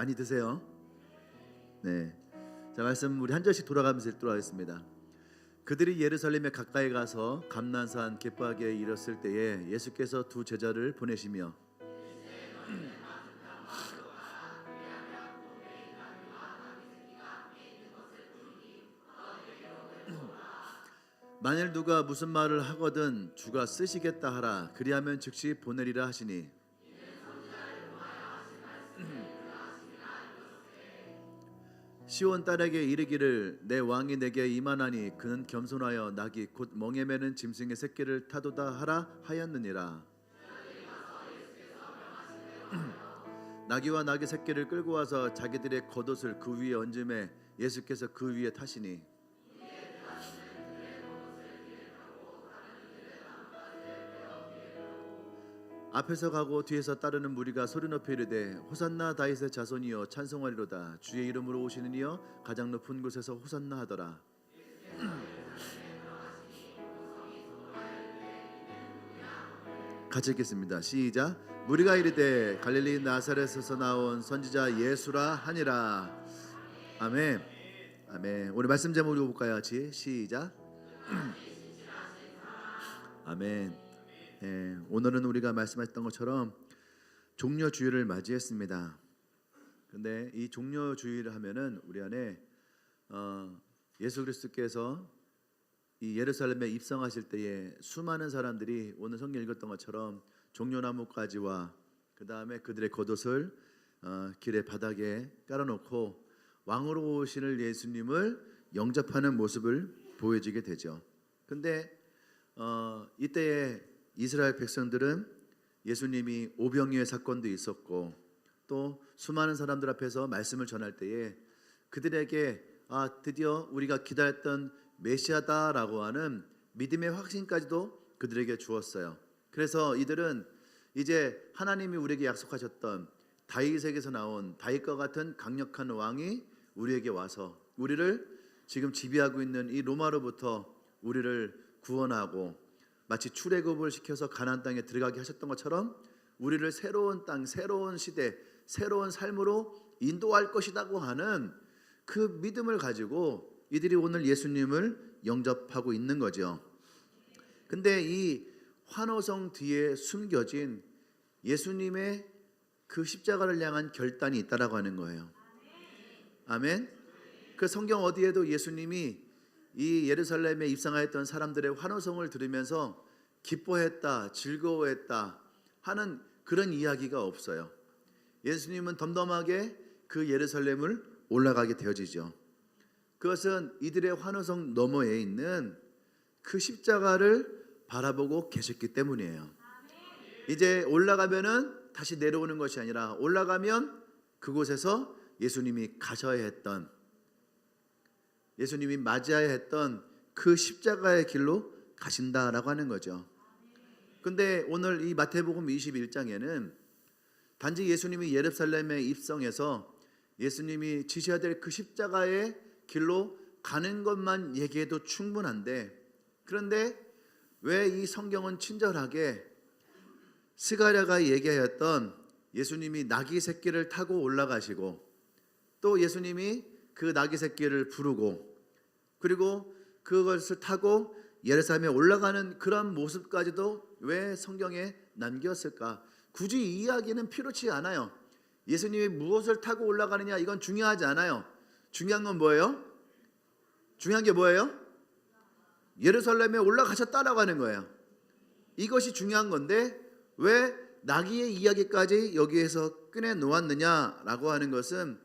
많이 드세요. 네. 자, 말씀 우리 한 절씩 돌아가면서 읽도록 하겠습니다. 그들이 예루살렘에 가까이 가서 감난산 갯바위에 이르렀을 때에 예수께서 두 제자를 보내시며 만일 누가 무슨 말을 하거든 주가 쓰시겠다 하라. 그리하면 즉시 보내리라 하시니 시온 딸에게 이르기를 내 왕이 내게 임하나니 그는 겸손하여 낙이 곧 멍에 매는 짐승의 새끼를 타도다 하라 하였느니라. 나귀와 낙의 새끼를 끌고 와서 자기들의 겉옷을 그 위에 얹음에 예수께서 그 위에 타시니 앞에서 가고 뒤에서 따르는 무리가 소리 높여 이르되 호산나 다윗의 자손이여 찬송하리로다. 주의 이름으로 오시는 이여 가장 높은 곳에서 호산나 하더라. 같이 읽겠습니다. 시작. 무리가 이르되 갈릴리 나사렛에서 나온 선지자 예수라 하니라. 아멘. 아멘. 오늘 말씀 제목 읽어볼까요? 같이 시작. 아멘. 예, 오늘은 우리가 말씀하셨던 것처럼 종려주일을 맞이했습니다. 근데 이 종려주일을 하면은 우리 안에 예수 그리스도께서 이 예루살렘에 입성하실 때에 수많은 사람들이 오늘 성경 읽었던 것처럼 종려나무 가지와 그 다음에 그들의 겉옷을 길의 바닥에 깔아놓고 왕으로 오시는 예수님을 영접하는 모습을 보여주게 되죠. 근데 이때에 이스라엘 백성들은 예수님이 오병이의 사건도 있었고 또 수많은 사람들 앞에서 말씀을 전할 때에 그들에게 드디어 우리가 기다렸던 메시아다라고 하는 믿음의 확신까지도 그들에게 주었어요. 그래서 이들은 이제 하나님이 우리에게 약속하셨던 다윗에게서 나온 다윗과 같은 강력한 왕이 우리에게 와서 우리를 지금 지배하고 있는 이 로마로부터 우리를 구원하고 마치 출애굽을 시켜서 가나안 땅에 들어가게 하셨던 것처럼 우리를 새로운 땅, 새로운 시대, 새로운 삶으로 인도할 것이라고 하는 그 믿음을 가지고 이들이 오늘 예수님을 영접하고 있는 거죠. 근데 이 환호성 뒤에 숨겨진 예수님의 그 십자가를 향한 결단이 있다라고 하는 거예요. 아멘. 그 성경 어디에도 예수님이 이 예루살렘에 입성하였던 사람들의 환호성을 들으면서 기뻐했다, 즐거워했다 하는 그런 이야기가 없어요. 예수님은 덤덤하게 그 예루살렘을 올라가게 되어지죠. 그것은 이들의 환호성 너머에 있는 그 십자가를 바라보고 계셨기 때문이에요. 이제 올라가면은 다시 내려오는 것이 아니라 올라가면 그곳에서 예수님이 가셔야 했던, 예수님이 맞이해야 했던 그 십자가의 길로 가신다라고 하는 거죠. 근데 오늘 이 마태복음 21장에는 단지 예수님이 예루살렘에 입성해서 예수님이 지셔야 될 그 십자가의 길로 가는 것만 얘기해도 충분한데, 그런데 왜 이 성경은 친절하게 스가랴가 얘기하였던 예수님이 나귀 새끼를 타고 올라가시고 또 예수님이 그 나귀 새끼를 부르고 그리고 그것을 타고 예루살렘에 올라가는 그런 모습까지도 왜 성경에 남겼을까? 굳이 이 이야기는 필요치 않아요. 예수님이 무엇을 타고 올라가느냐 이건 중요하지 않아요. 중요한 건 뭐예요? 중요한 게 뭐예요? 예루살렘에 올라가셨다라고 하는 거예요. 이것이 중요한 건데 왜 나귀의 이야기까지 여기에서 꺼내 놓았느냐라고 하는 것은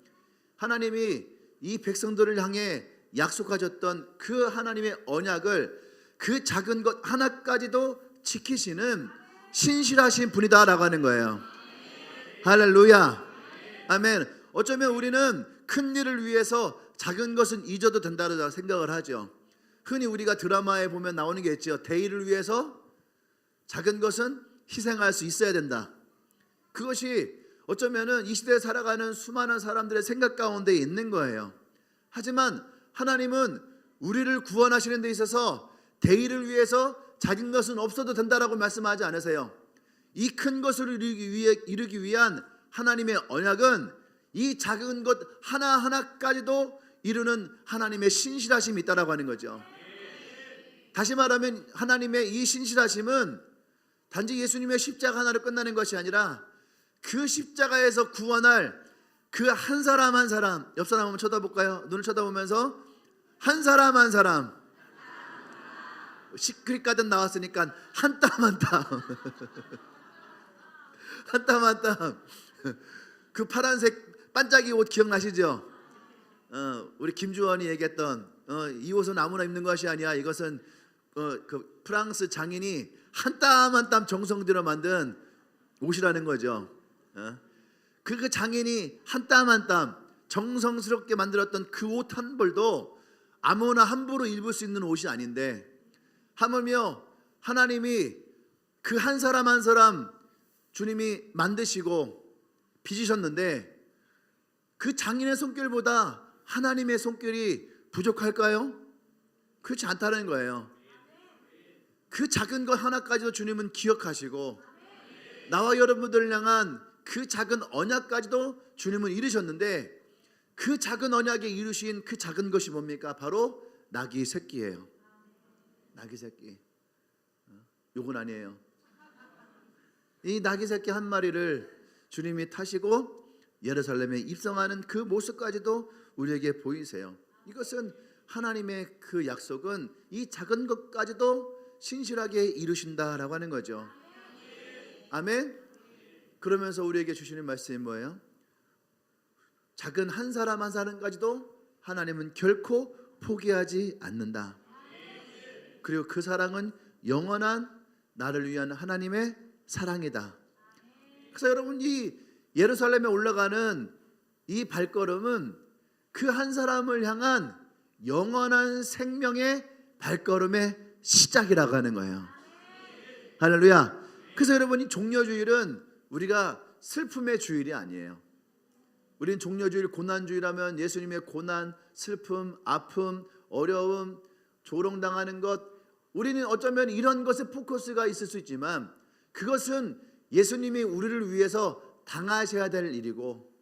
하나님이 이 백성들을 향해 약속하셨던 그 하나님의 언약을 그 작은 것 하나까지도 지키시는 신실하신 분이다라고 하는 거예요. 할렐루야. 아멘. 어쩌면 우리는 큰 일을 위해서 작은 것은 잊어도 된다고 생각을 하죠. 흔히 우리가 드라마에 보면 나오는 게 있죠. 대의를 위해서 작은 것은 희생할 수 있어야 된다. 그것이 어쩌면은 이 시대에 살아가는 수많은 사람들의 생각 가운데 있는 거예요. 하지만 하나님은 우리를 구원하시는 데 있어서 대의를 위해서 작은 것은 없어도 된다라고 말씀하지 않으세요. 이 큰 것을 이루기 위한 하나님의 언약은 이 작은 것 하나하나까지도 이루는 하나님의 신실하심이 있다라고 하는 거죠. 다시 말하면 하나님의 이 신실하심은 단지 예수님의 십자가 하나로 끝나는 것이 아니라 그 십자가에서 구원할 그 한 사람 한 사람, 옆 사람 한번 쳐다볼까요? 눈을 쳐다보면서 한 사람 한 사람, 시크릿 가든 나왔으니까 한 땀 한 땀 한 땀 한 땀, 그 파란색 반짝이 옷 기억나시죠? 우리 김주원이 얘기했던 이 옷은 아무나 입는 것이 아니야. 이것은 그 프랑스 장인이 한 땀 한 땀 정성 들여 만든 옷이라는 거죠. 그 장인이 한 땀 한 땀 정성스럽게 만들었던 그 옷 한 벌도 아무나 함부로 입을 수 있는 옷이 아닌데, 하물며 하나님이 그 한 사람 한 사람 주님이 만드시고 빚으셨는데 그 장인의 손길보다 하나님의 손길이 부족할까요? 그렇지 않다는 거예요. 그 작은 것 하나까지도 주님은 기억하시고 나와 여러분들을 향한 그 작은 언약까지도 주님은 이루셨는데, 그 작은 언약에 이루신 그 작은 것이 뭡니까? 바로 나귀 새끼예요. 나귀 새끼. 요건 아니에요. 이 나귀 새끼 한 마리를 주님이 타시고 예루살렘에 입성하는 그 모습까지도 우리에게 보이세요. 이것은 하나님의 그 약속은 이 작은 것까지도 신실하게 이루신다라고 하는 거죠. 아멘. 그러면서 우리에게 주시는 말씀이 뭐예요? 작은 한 사람 한 사람까지도 하나님은 결코 포기하지 않는다. 그리고 그 사랑은 영원한 나를 위한 하나님의 사랑이다. 그래서 여러분, 이 예루살렘에 올라가는 이 발걸음은 그 한 사람을 향한 영원한 생명의 발걸음의 시작이라고 하는 거예요. 할렐루야. 그래서 여러분, 이 종려주일은 우리가 슬픔의 주일이 아니에요. 우리는 종려주일, 고난주일하면 예수님의 고난, 슬픔, 아픔, 어려움, 조롱당하는 것, 우리는 어쩌면 이런 것에 포커스가 있을 수 있지만 그것은 예수님이 우리를 위해서 당하셔야 될 일이고,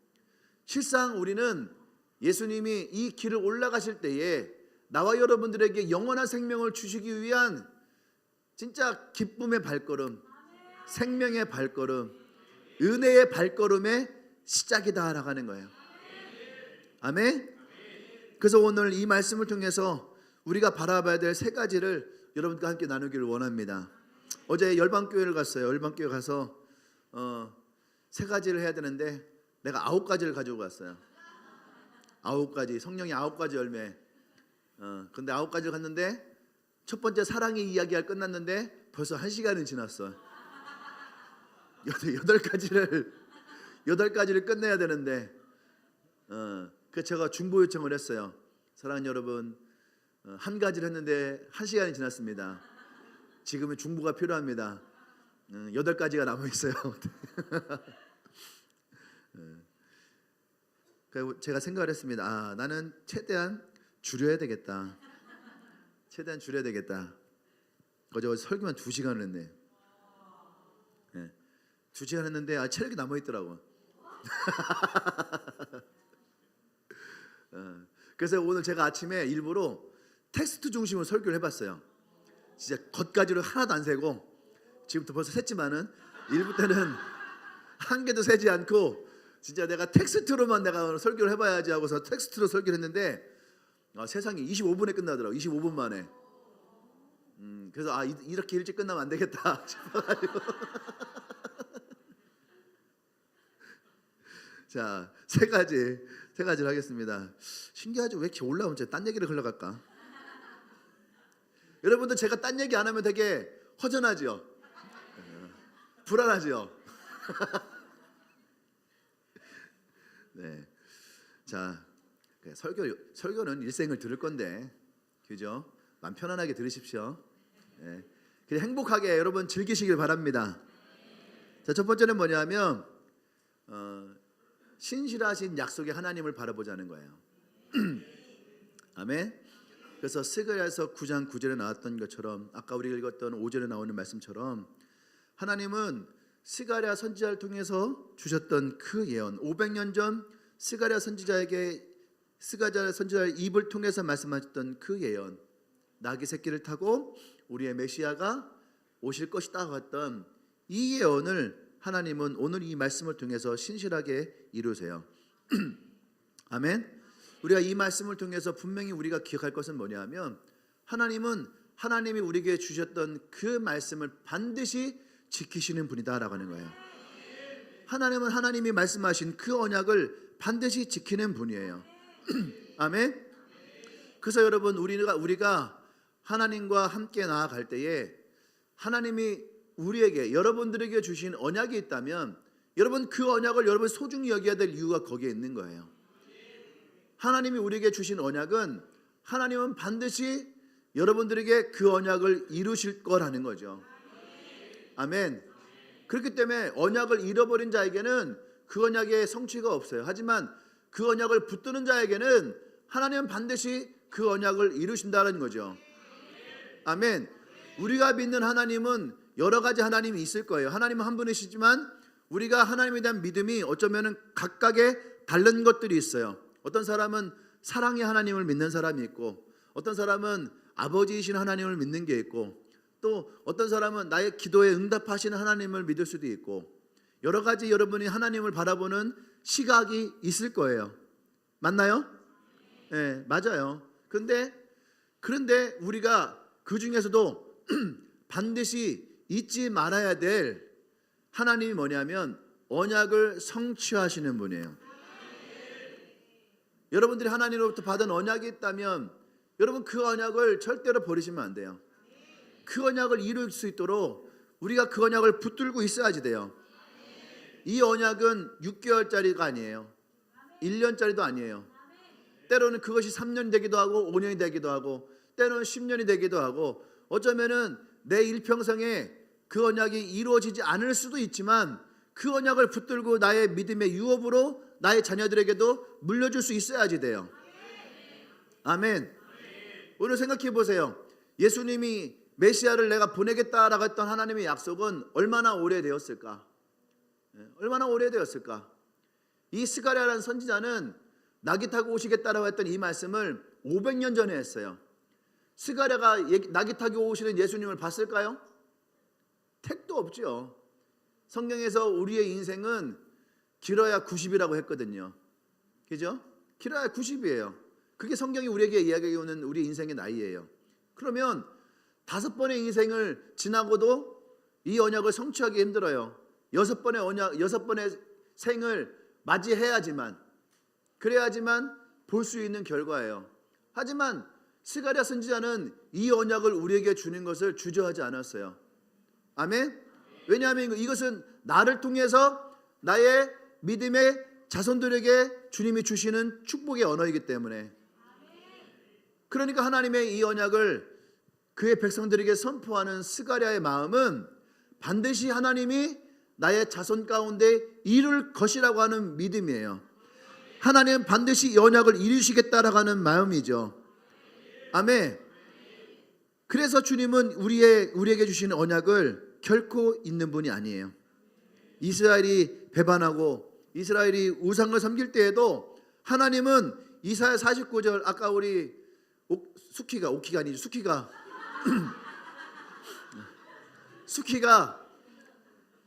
실상 우리는 예수님이 이 길을 올라가실 때에 나와 여러분들에게 영원한 생명을 주시기 위한 진짜 기쁨의 발걸음, 생명의 발걸음, 은혜의 발걸음의 시작이다라고 하는 거예요. 아멘. 그래서 오늘 이 말씀을 통해서 우리가 바라봐야 될 세 가지를 여러분과 함께 나누기를 원합니다. 어제 열방교회를 갔어요. 열방교회 가서 세 가지를 해야 되는데 내가 9가지를 가지고 갔어요. 9가지, 성령의 9가지 열매. 근데 9가지를 갔는데 첫 번째 사랑의 이야기가 끝났는데 벌써 1시간이 지났어. 8가지를 끝내야 되는데 그 제가 중보 요청을 했어요. 사랑하는 여러분, 한 가지를 했는데 1시간이 지났습니다. 지금은 중보가 필요합니다. 8가지가 남아있어요. 그리고 제가 생각을 했습니다. 나는 최대한 줄여야 되겠다. 최대한 줄여야 되겠다. 어제 설교만 2시간을 했네. 2시간 했는데 체력이 남아있더라고. 그래서 오늘 제가 아침에 일부러 텍스트 중심으로 설교를 해봤어요. 진짜 겉가지로 하나도 안 세고, 지금부터 벌써 샜지만은 일부 때는 한 개도 세지 않고 진짜 내가 텍스트로만 내가 오늘 설교를 해봐야지 하고서 텍스트로 설교를 했는데 세상이 25분에 끝나더라고. 25분 만에. 그래서 이렇게 일찍 끝나면 안 되겠다 싶어가지고 자, 세 가지를 하겠습니다. 신기하죠? 왜 이렇게 올라오면 딴 얘기를 흘러갈까? 여러분들, 제가 딴 얘기 안 하면 되게 허전하죠? 불안하죠? 네. 자, 설교는 일생을 들을 건데, 그죠? 마음 편안하게 들으십시오. 네. 그냥 행복하게 여러분 즐기시길 바랍니다. 자, 첫 번째는 뭐냐면 신실하신 약속의 하나님을 바라보자는 거예요. 아멘. 그래서 스가랴서 9장 9절에 나왔던 것처럼, 아까 우리가 읽었던 5절에 나오는 말씀처럼, 하나님은 스가랴 선지자를 통해서 주셨던 그 예언, 500년 전 스가랴 선지자의 입을 통해서 말씀하셨던 그 예언, 나귀 새끼를 타고 우리의 메시아가 오실 것이다 했던 이 예언을 하나님은 오늘 이 말씀을 통해서 신실하게 이루세요. 아멘. 우리가 이 말씀을 통해서 분명히 우리가 기억할 것은 뭐냐면, 하나님은 하나님이 우리에게 주셨던 그 말씀을 반드시 지키시는 분이다라고 하는 거예요. 하나님은 하나님이 말씀하신 그 언약을 반드시 지키는 분이에요. 아멘. 그래서 여러분, 우리가 하나님과 함께 나아갈 때에 하나님이 우리에게, 여러분들에게 주신 언약이 있다면 여러분 그 언약을 여러분 소중히 여겨야 될 이유가 거기에 있는 거예요. 하나님이 우리에게 주신 언약은 하나님은 반드시 여러분들에게 그 언약을 이루실 거라는 거죠. 아멘. 그렇기 때문에 언약을 잃어버린 자에게는 그 언약의 성취가 없어요. 하지만 그 언약을 붙드는 자에게는 하나님은 반드시 그 언약을 이루신다는 거죠. 아멘. 우리가 믿는 하나님은 여러 가지 하나님이 있을 거예요. 하나님은 한 분이시지만 우리가 하나님에 대한 믿음이 어쩌면 각각의 다른 것들이 있어요. 어떤 사람은 사랑의 하나님을 믿는 사람이 있고, 어떤 사람은 아버지이신 하나님을 믿는 게 있고, 또 어떤 사람은 나의 기도에 응답하시는 하나님을 믿을 수도 있고, 여러 가지 여러분이 하나님을 바라보는 시각이 있을 거예요. 맞나요? 네, 맞아요. 그런데 우리가 그 중에서도 반드시 잊지 말아야 될 하나님이 뭐냐면 언약을 성취하시는 분이에요. 여러분들이 하나님으로부터 받은 언약이 있다면 여러분 그 언약을 절대로 버리시면 안 돼요. 그 언약을 이룰 수 있도록 우리가 그 언약을 붙들고 있어야지 돼요. 이 언약은 6개월짜리가 아니에요. 1년짜리도 아니에요. 때로는 그것이 3년 되기도 하고 5년이 되기도 하고 때로는 10년이 되기도 하고, 어쩌면은 내 일평생에 그 언약이 이루어지지 않을 수도 있지만 그 언약을 붙들고 나의 믿음의 유업으로 나의 자녀들에게도 물려줄 수 있어야지 돼요. 아멘. 오늘 생각해 보세요. 예수님이 메시아를 내가 보내겠다라고 했던 하나님의 약속은 얼마나 오래되었을까? 얼마나 오래되었을까? 이 스가랴라는 선지자는 나귀 타고 오시겠다라고 했던 이 말씀을 500년 전에 했어요. 스가랴가 나귀 타고 오시는 예수님을 봤을까요? 택도 없죠. 성경에서 우리의 인생은 길어야 90이라고 했거든요. 그죠? 길어야 90이에요. 그게 성경이 우리에게 이야기해 오는 우리 인생의 나이예요. 그러면 5번의 인생을 지나고도 이 언약을 성취하기 힘들어요. 6번의 생을 맞이해야지만, 그래야지만 볼 수 있는 결과예요. 하지만 스가랴 선지자는 이 언약을 우리에게 주는 것을 주저하지 않았어요. 아멘. 왜냐하면 이것은 나를 통해서 나의 믿음의 자손들에게 주님이 주시는 축복의 언어이기 때문에, 그러니까 하나님의 이 언약을 그의 백성들에게 선포하는 스가랴의 마음은 반드시 하나님이 나의 자손 가운데 이룰 것이라고 하는 믿음이에요. 하나님은 반드시 이 언약을 이루시겠다라고 하는 마음이죠. 아멘. 그래서 주님은 우리에게 주시는 언약을 결코 잊는 분이 아니에요. 이스라엘이 배반하고 이스라엘이 우상을 섬길 때에도 하나님은 이사야 49절, 아까 우리 수키가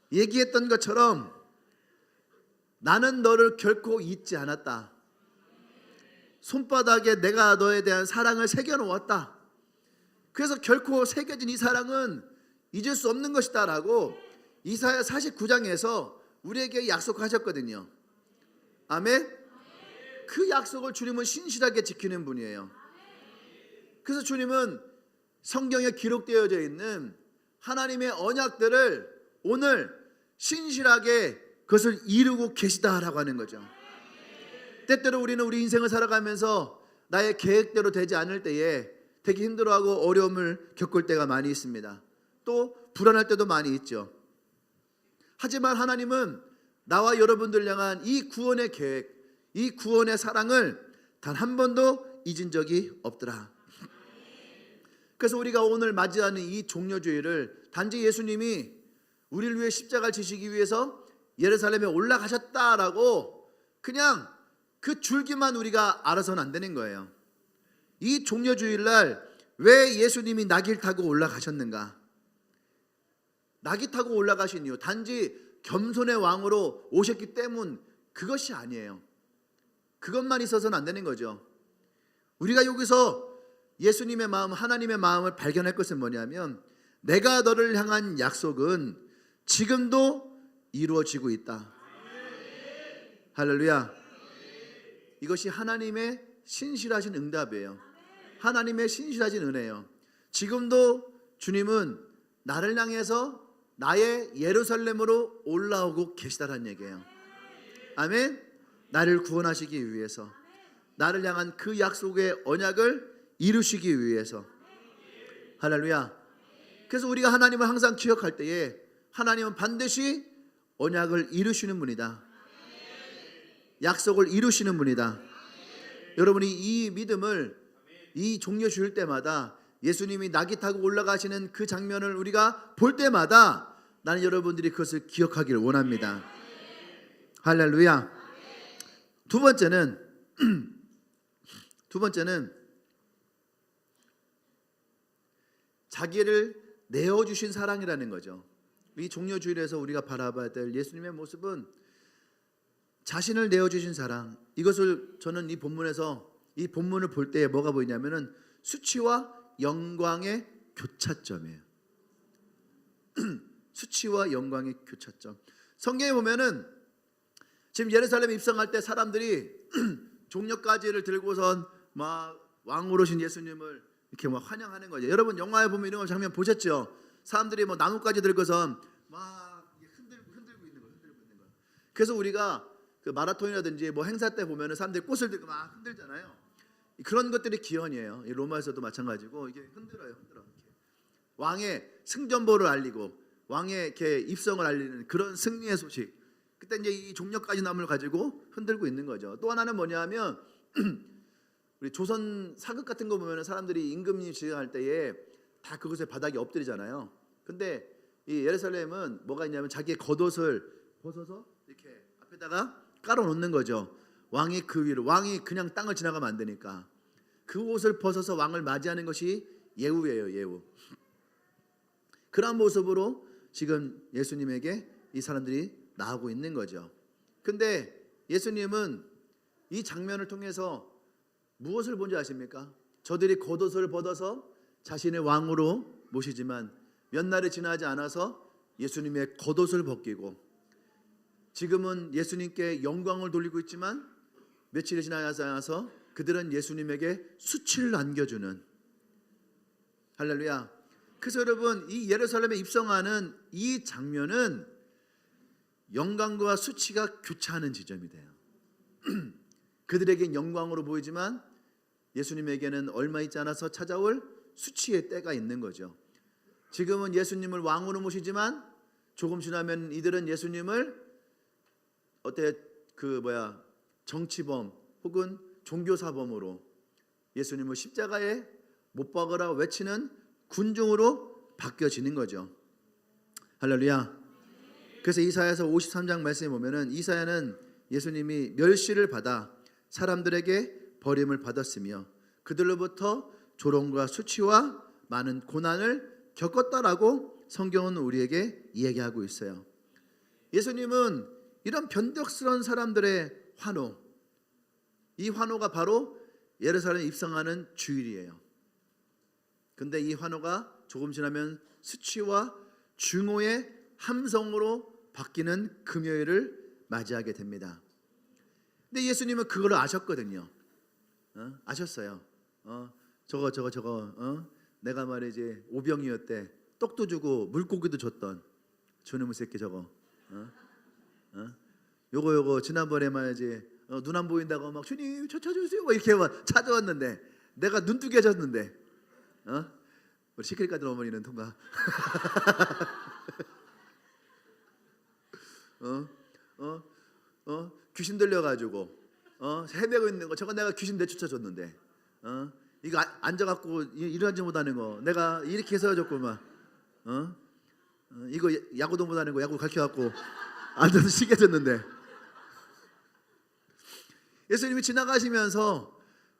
얘기했던 것처럼 나는 너를 결코 잊지 않았다. 손바닥에 내가 너에 대한 사랑을 새겨놓았다. 그래서 결코 새겨진 이 사랑은 잊을 수 없는 것이다 라고 이사야 49장에서 우리에게 약속하셨거든요. 아멘. 그 약속을 주님은 신실하게 지키는 분이에요. 그래서 주님은 성경에 기록되어져 있는 하나님의 언약들을 오늘 신실하게 그것을 이루고 계시다라고 하는 거죠. 때때로 우리는 우리 인생을 살아가면서 나의 계획대로 되지 않을 때에 되게 힘들어하고 어려움을 겪을 때가 많이 있습니다. 또 불안할 때도 많이 있죠. 하지만 하나님은 나와 여러분들 향한 이 구원의 계획, 이 구원의 사랑을 단 한 번도 잊은 적이 없더라. 그래서 우리가 오늘 맞이하는 이 종려주일을 단지 예수님이 우리를 위해 십자가를 지시기 위해서 예루살렘에 올라가셨다라고 그냥 그 줄기만 우리가 알아서는 안 되는 거예요. 이 종려주일날 왜 예수님이 나귀를 타고 올라가셨는가? 나귀 타고 올라가신 이유 단지 겸손의 왕으로 오셨기 때문, 그것이 아니에요. 그것만 있어서는 안 되는 거죠. 우리가 여기서 예수님의 마음, 하나님의 마음을 발견할 것은 뭐냐면, 내가 너를 향한 약속은 지금도 이루어지고 있다. 할렐루야. 이것이 하나님의 신실하신 응답이에요. 하나님의 신실하신 은혜예요. 지금도 주님은 나를 향해서 나의 예루살렘으로 올라오고 계시다는 얘기예요. 아멘. 나를 구원하시기 위해서, 나를 향한 그 약속의 언약을 이루시기 위해서. 할렐루야. 그래서 우리가 하나님을 항상 기억할 때에 하나님은 반드시 언약을 이루시는 분이다. 약속을 이루시는 분이다. 여러분이 이 믿음을 이 종려 주일 때마다, 예수님이 나귀 타고 올라가시는 그 장면을 우리가 볼 때마다 나는 여러분들이 그것을 기억하기를 원합니다. 할렐루야. 두 번째는 자기를 내어주신 사랑이라는 거죠. 이 종려 주일에서 우리가 바라봐야 될 예수님의 모습은 자신을 내어주신 사랑. 이것을 저는 이 본문에서, 이 본문을 볼 때에 뭐가 보이냐면은 수치와 영광의 교차점이에요. 수치와 영광의 교차점. 성경에 보면은 지금 예루살렘에 입성할 때 사람들이 종려가지를 들고선 막 왕으로 오신 예수님을 이렇게 막 환영하는 거죠. 여러분 영화에 보면 이런 장면 보셨죠? 사람들이 뭐 나뭇가지 들고선 막 흔들고 있는 거. 그래서 우리가 그 마라톤이라든지 뭐 행사 때 보면은 사람들이 꽃을 들고 막 흔들잖아요. 그런 것들이 기원이에요. 이 로마에서도 마찬가지고 이게 흔들어요. 이렇게. 왕의 승전보를 알리고 왕의 이렇게 입성을 알리는 그런 승리의 소식. 그때 이제 이 종려가지 나무를 가지고 흔들고 있는 거죠. 또 하나는 뭐냐면 우리 조선 사극 같은 거 보면은 사람들이 임금님 지휘할 때에 다 그곳에 바닥에 엎드리잖아요. 근데 이 예루살렘은 뭐가 있냐면 자기의 겉옷을 벗어서 이렇게 앞에다가 깔아 놓는 거죠. 왕이 그 위로, 왕이 그냥 땅을 지나가면 안 되니까 그 옷을 벗어서 왕을 맞이하는 것이 예우예요. 예우. 그런 모습으로 지금 예수님에게 이 사람들이 나오고 있는 거죠. 근데 예수님은 이 장면을 통해서 무엇을 본지 아십니까? 저들이 겉옷을 벗어서 자신의 왕으로 모시지만 몇 날이 지나지 않아서 예수님의 겉옷을 벗기고, 지금은 예수님께 영광을 돌리고 있지만 며칠이 지나지 않아서 그들은 예수님에게 수치를 안겨주는. 할렐루야. 그래서 여러분 이 예루살렘에 입성하는 이 장면은 영광과 수치가 교차하는 지점이 돼요. 그들에겐 영광으로 보이지만 예수님에게는 얼마 있지 않아서 찾아올 수치의 때가 있는 거죠. 지금은 예수님을 왕으로 모시지만 조금 지나면 이들은 예수님을 정치범 혹은 종교사범으로, 예수님을 십자가에 못 박으라 외치는 군중으로 바뀌어지는 거죠. 할렐루야. 그래서 이사야서 53장 말씀에 보면은 이사야는 예수님이 멸시를 받아 사람들에게 버림을 받았으며 그들로부터 조롱과 수치와 많은 고난을 겪었다라고 성경은 우리에게 이야기하고 있어요. 예수님은 이런 변덕스러운 사람들의 환호, 이 환호가 바로 예루살렘에 입성하는 주일이에요. 근데 이 환호가 조금 지나면 수치와 중호의 함성으로 바뀌는 금요일을 맞이하게 됩니다. 근데 예수님은 그걸 아셨거든요. 아셨어요. 내가 말이지 오병이었대. 떡도 주고 물고기도 줬던 저놈의 새끼 저거. 요거 지난번에 말이지 눈 안 보인다고 막 주님 저 찾아주세요 막 이렇게 막 찾아왔는데 내가 눈뜨게 해줬는데 우리 시크릿 어머니는 통과. 귀신 들려가지고 헤매고 있는 거 저거 내가 귀신 내쫓아줬는데 이거 앉아갖고 일어나지 못하는 거 내가 이렇게 해서 줬고 막 이거 야구도 못하는 거 야구 가르쳐갖고 앉아서 쉬게 해줬는데 예수님이 지나가시면서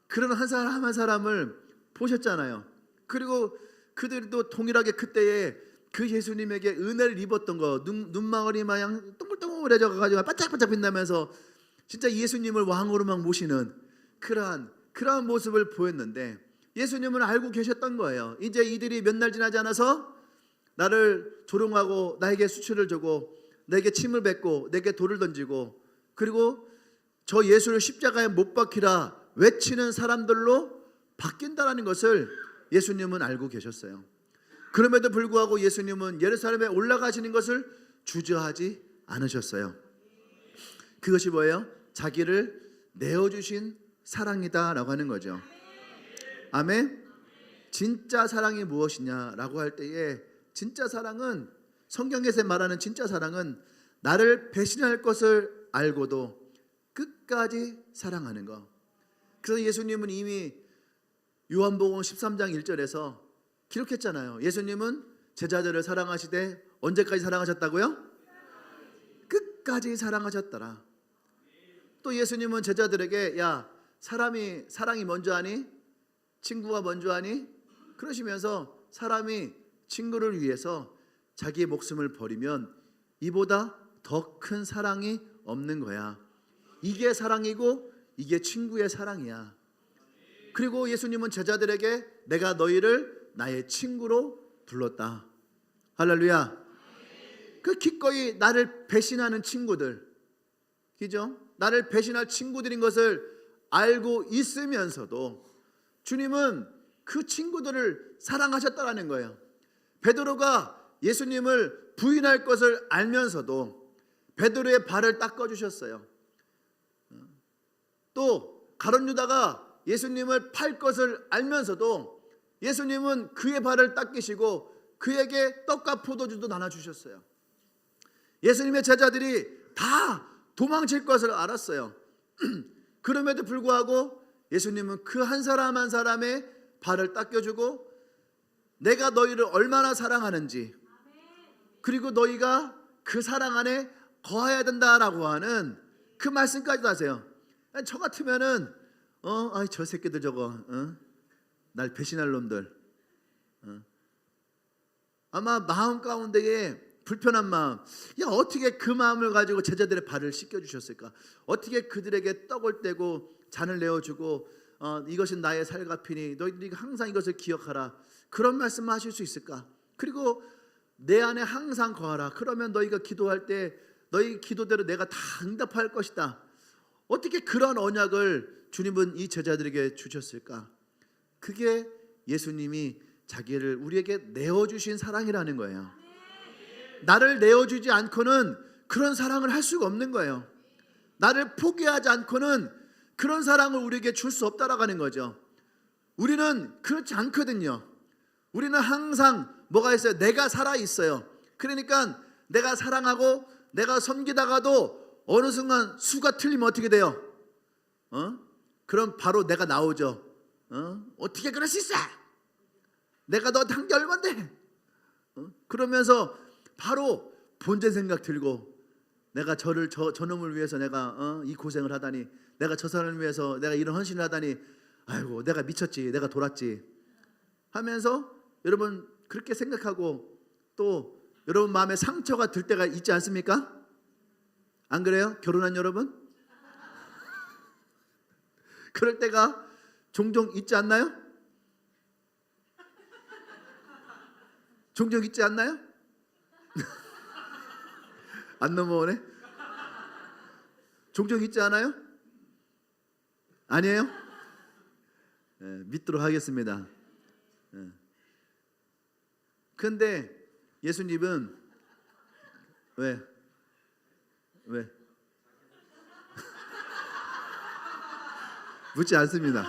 그런 한 사람 한 사람을 보셨잖아요. 그리고 그들도 동일하게 그때에 그 예수님에게 은혜를 입었던 거, 눈망울이 마냥 동글동글해져 가지고 반짝반짝 빛나면서 진짜 예수님을 왕으로 막 모시는 그러한 모습을 보였는데, 예수님은 알고 계셨던 거예요. 이제 이들이 몇 날 지나지 않아서 나를 조롱하고 나에게 수치를 주고 내게 침을 뱉고 내게 돌을 던지고 그리고 저 예수를 십자가에 못 박히라 외치는 사람들로 바뀐다라는 것을 예수님은 알고 계셨어요. 그럼에도 불구하고 예수님은 예루살렘에 올라가시는 것을 주저하지 않으셨어요. 그것이 뭐예요? 자기를 내어주신 사랑이다라고 하는 거죠. 아멘. 진짜 사랑이 무엇이냐라고 할 때에, 진짜 사랑은, 성경에서 말하는 진짜 사랑은 나를 배신할 것을 알고도 끝까지 사랑하는 거. 그래서 예수님은 이미 요한복음 13장 1절에서 기록했잖아요. 예수님은 제자들을 사랑하시되 언제까지 사랑하셨다고요? 끝까지 사랑하셨더라. 또 예수님은 제자들에게 야, 사랑이 먼저 하니? 친구가 먼저 하니? 그러시면서 사람이 친구를 위해서 자기의 목숨을 버리면 이보다 더 큰 사랑이 없는 거야. 이게 사랑이고 이게 친구의 사랑이야. 그리고 예수님은 제자들에게 내가 너희를 나의 친구로 불렀다. 할렐루야. 그 기꺼이 나를 배신하는 친구들, 그죠? 나를 배신할 친구들인 것을 알고 있으면서도 주님은 그 친구들을 사랑하셨다라는 거예요. 베드로가 예수님을 부인할 것을 알면서도 베드로의 발을 닦아주셨어요. 또 가룟 유다가 예수님을 팔 것을 알면서도 예수님은 그의 발을 닦으시고 그에게 떡과 포도주도 나눠주셨어요. 예수님의 제자들이 다 도망칠 것을 알았어요. 그럼에도 불구하고 예수님은 그 한 사람 한 사람의 발을 닦여주고 내가 너희를 얼마나 사랑하는지, 그리고 너희가 그 사랑 안에 거해야 된다라고 하는 그 말씀까지도 하세요. 저 같으면은 저 새끼들 저거 날 배신할 놈들, 아마 마음 가운데에 불편한 마음, 야 어떻게 그 마음을 가지고 제자들의 발을 씻겨주셨을까? 어떻게 그들에게 떡을 떼고 잔을 내어주고 이것은 나의 살갑히니 너희들이 항상 이것을 기억하라, 그런 말씀을 하실 수 있을까? 그리고 내 안에 항상 거하라, 그러면 너희가 기도할 때 너희 기도대로 내가 다 응답할 것이다. 어떻게 그런 언약을 주님은 이 제자들에게 주셨을까? 그게 예수님이 자기를 우리에게 내어주신 사랑이라는 거예요. 나를 내어주지 않고는 그런 사랑을 할 수가 없는 거예요. 나를 포기하지 않고는 그런 사랑을 우리에게 줄 수 없다라고 하는 거죠. 우리는 그렇지 않거든요. 우리는 항상 뭐가 있어요? 내가 살아있어요. 그러니까 내가 사랑하고 내가 섬기다가도 어느 순간 수가 틀리면 어떻게 돼요? 그럼 바로 내가 나오죠. 어떻게 그럴 수 있어? 내가 너한테 한 게 얼만데? 그러면서 바로 본전 생각 들고 내가 저놈을 위해서 내가 이 고생을 하다니, 내가 저 사람을 위해서 내가 이런 헌신을 하다니, 아이고 내가 미쳤지, 내가 돌았지 하면서 여러분 그렇게 생각하고 또 여러분 마음에 상처가 들 때가 있지 않습니까? 안 그래요? 결혼한 여러분? 그럴 때가 종종 있지 않나요? 종종 있지 않나요? 안 넘어오네? 종종 있지 않아요? 아니에요? 믿도록 하겠습니다. 근데 예수님은 왜? 묻지 않습니다.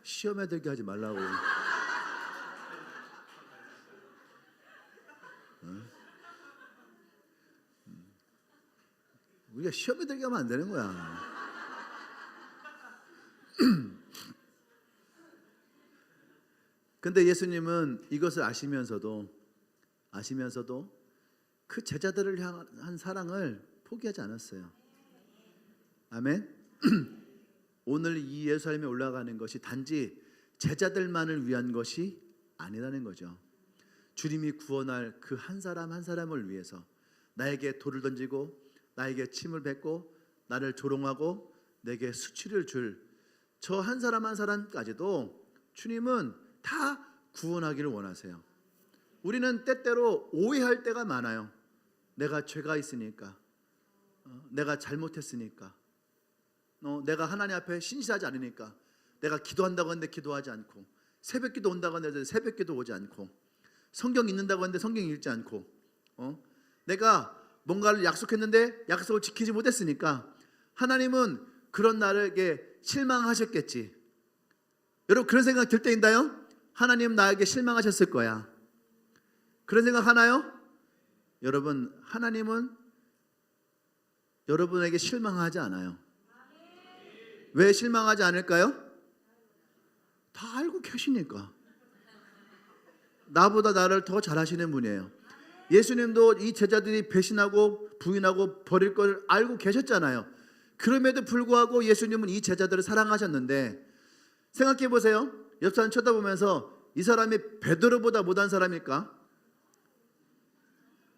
시험에 들게 하지 말라고. 우리가 시험에 들게 하면 안 되는 거야. 근데 예수님은 이것을 아시면서도 아시면서도 그 제자들을 향한 사랑을 포기하지 않았어요. 아멘. 오늘 이 예루살렘에 올라가는 것이 단지 제자들만을 위한 것이 아니라는 거죠. 주님이 구원할 그 한 사람 한 사람을 위해서 나에게 돌을 던지고 나에게 침을 뱉고 나를 조롱하고 내게 수치를 줄 저 한 사람 한 사람까지도 주님은 다 구원하기를 원하세요. 우리는 때때로 오해할 때가 많아요. 내가 죄가 있으니까, 내가 잘못했으니까, 내가 하나님 앞에 신실하지 않으니까, 내가 기도한다고 하는데 기도하지 않고, 새벽기도 온다고 하는데 새벽기도 오지 않고, 성경 읽는다고 하는데 성경 읽지 않고, 내가 뭔가를 약속했는데 약속을 지키지 못했으니까 하나님은 그런 나에게 실망하셨겠지. 여러분 그런 생각 들 때인가요? 하나님 나에게 실망하셨을 거야. 그런 생각 하나요? 여러분 하나님은 여러분에게 실망하지 않아요. 왜 실망하지 않을까요? 다 알고 계시니까. 나보다 나를 더 잘하시는 분이에요. 예수님도 이 제자들이 배신하고 부인하고 버릴 걸 알고 계셨잖아요. 그럼에도 불구하고 예수님은 이 제자들을 사랑하셨는데, 생각해 보세요. 옆 사람 쳐다보면서 이 사람이 베드로보다 못한 사람일까?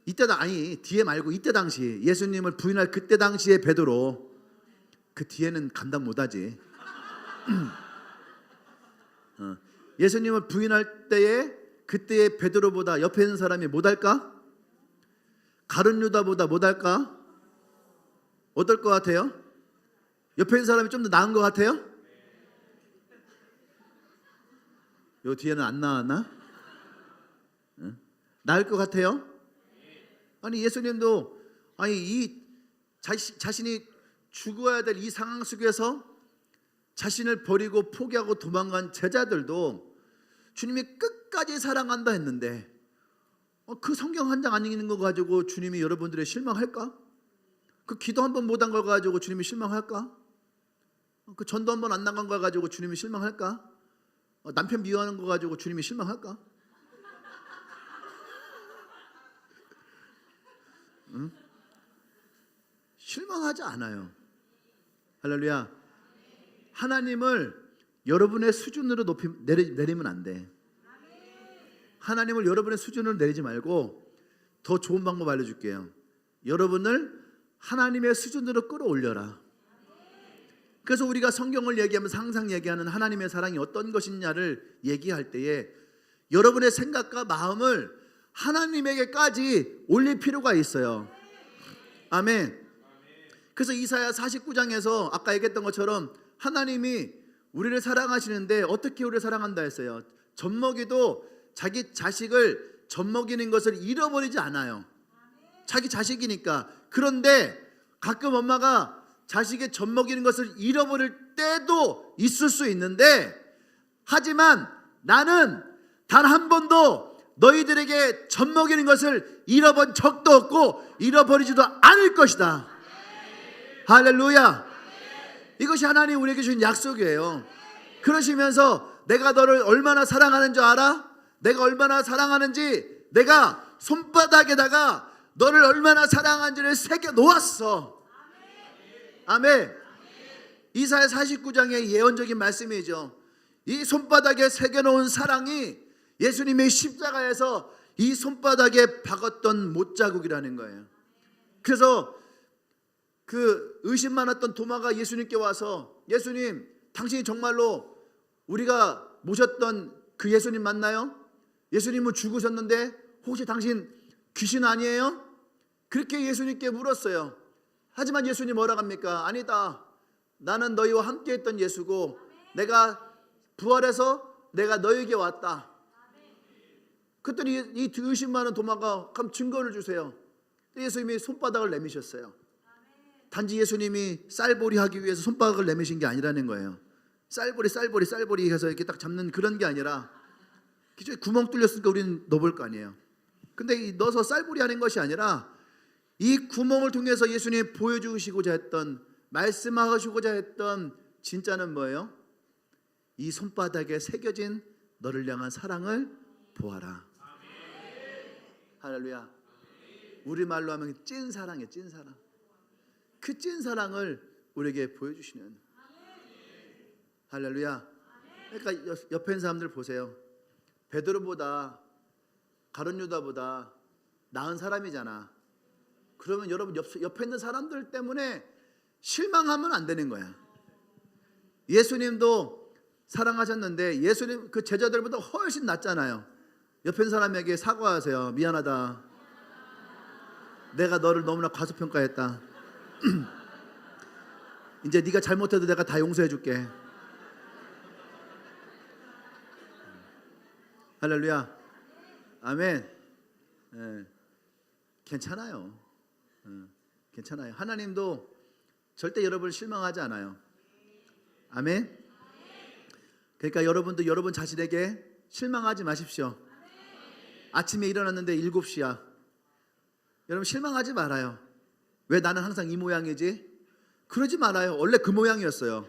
이때다 아니 뒤에 말고 이때 당시 예수님을 부인할 그때 당시에 베드로, 그 뒤에는 감당 못하지. 예수님을 부인할 때에 그때의 베드로보다 옆에 있는 사람이 못할까? 가룟 유다보다 못할까? 어떨 것 같아요? 옆에 있는 사람이 좀 더 나은 것 같아요? 요 뒤에는 안 나왔나? 나을 것 같아요? 아니 예수님도 이 자신이 죽어야 될 이 상황 속에서 자신을 버리고 포기하고 도망간 제자들도 주님이 끝까지 사랑한다 했는데 그 성경 한 장 안 읽는 거 가지고 주님이 여러분들의 실망할까? 그 기도 한 번 못한 걸 가지고 주님이 실망할까? 그 전도 한 번 안 나간 걸 가지고 주님이 실망할까? 남편 미워하는 거 가지고 주님이 실망할까? 응? 실망하지 않아요. 할렐루야. 하나님을 여러분의 수준으로 내리면 안 돼. 하나님을 여러분의 수준으로 내리지 말고 더 좋은 방법 알려줄게요. 여러분을 하나님의 수준으로 끌어올려라. 그래서 우리가 성경을 얘기하면서 항상 얘기하는 하나님의 사랑이 어떤 것이냐를 얘기할 때에 여러분의 생각과 마음을 하나님에게까지 올릴 필요가 있어요. 아멘. 그래서 이사야 49장에서 아까 얘기했던 것처럼 하나님이 우리를 사랑하시는데 어떻게 우리를 사랑한다 했어요. 젖먹이도 자기 자식을 젖먹이는 것을 잃어버리지 않아요. 자기 자식이니까. 그런데 가끔 엄마가 자식의 젖먹이는 것을 잃어버릴 때도 있을 수 있는데, 하지만 나는 단 한 번도 너희들에게 젖먹이는 것을 잃어본 적도 없고 잃어버리지도 않을 것이다. 할렐루야. 이것이 하나님 우리에게 주신 약속이에요. 그러시면서 내가 너를 얼마나 사랑하는 줄 알아? 내가 얼마나 사랑하는지 내가 손바닥에다가 너를 얼마나 사랑하는지를 새겨 놓았어. 아멘. 이사야 49장의 예언적인 말씀이죠. 이 손바닥에 새겨 놓은 사랑이 예수님의 십자가에서 이 손바닥에 박았던 못자국이라는 거예요. 그래서 그 의심 많았던 도마가 예수님께 와서, 예수님, 당신이 정말로 우리가 모셨던 그 예수님 맞나요? 예수님은 죽으셨는데 혹시 당신 귀신 아니에요? 그렇게 예수님께 물었어요. 하지만 예수님 뭐라고 합니까? 아니다. 나는 너희와 함께 했던 예수고 내가 부활해서 내가 너에게 왔다. 그랬더니 이 의심 많은 도마가 그럼 증거를 주세요. 예수님이 손바닥을 내미셨어요. 단지 예수님이 쌀보리 하기 위해서 손바닥을 내미신 게 아니라는 거예요. 쌀보리 해서 이렇게 딱 잡는 그런 게 아니라, 기저에 구멍 뚫렸으니까 우리는 넣어볼 거 아니에요. 근데 넣어서 쌀보리 하는 것이 아니라 이 구멍을 통해서 예수님이 보여주시고자 했던, 말씀하시고자 했던 진짜는 뭐예요? 이 손바닥에 새겨진 너를 향한 사랑을 보아라. 할렐루야. 우리 말로 하면 찐 사랑이에요. 찐 사랑. 그 찐 사랑을 우리에게 보여주시는, 할렐루야. 그러니까 옆에 있는 사람들 보세요. 베드로보다 가룟 유다보다 나은 사람이잖아. 그러면 여러분 옆에 있는 사람들 때문에 실망하면 안 되는 거야. 예수님도 사랑하셨는데 예수님 그 제자들보다 훨씬 낫잖아요. 옆에 있는 사람에게 사과하세요. 미안하다. 내가 너를 너무나 과소평가했다. 이제 네가 잘못해도 내가 다 용서해 줄게. 할렐루야. 아멘. 괜찮아요. 괜찮아요. 하나님도 절대 여러분을 실망하지 않아요. 아멘. 그러니까 여러분도 여러분 자신에게 실망하지 마십시오. 아침에 일어났는데 7시야. 여러분 실망하지 말아요. 왜 나는 항상 이 모양이지? 그러지 말아요. 원래 그 모양이었어요.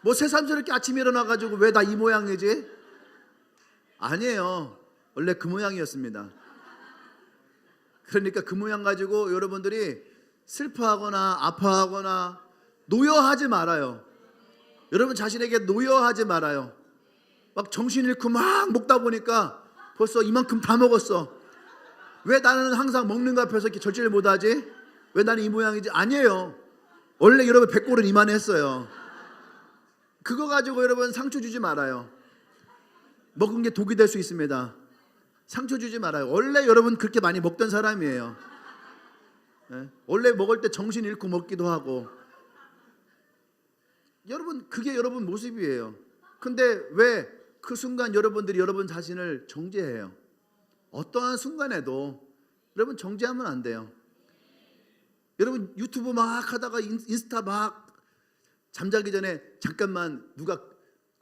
뭐 새삼스럽게 아침에 일어나가지고 왜 나 이 모양이지? 아니에요. 원래 그 모양이었습니다. 그러니까 그 모양 가지고 여러분들이 슬퍼하거나 아파하거나 노여하지 말아요. 여러분 자신에게 노여하지 말아요. 막 정신 잃고 막 먹다 보니까 벌써 이만큼 다 먹었어. 왜 나는 항상 먹는 거 앞에서 이렇게 절제를 못하지? 왜 나는 이 모양이지? 아니에요. 원래 여러분 배꼽은 이만했어요. 그거 가지고 여러분 상처 주지 말아요. 먹은 게 독이 될 수 있습니다. 상처 주지 말아요. 원래 여러분 그렇게 많이 먹던 사람이에요. 원래 먹을 때 정신 잃고 먹기도 하고. 여러분 그게 여러분 모습이에요. 근데 왜 그 순간 여러분들이 여러분 자신을 정죄해요? 어떠한 순간에도 여러분 정죄하면 안 돼요. 여러분 유튜브 막 하다가 인스타 막 잠자기 전에 잠깐만 누가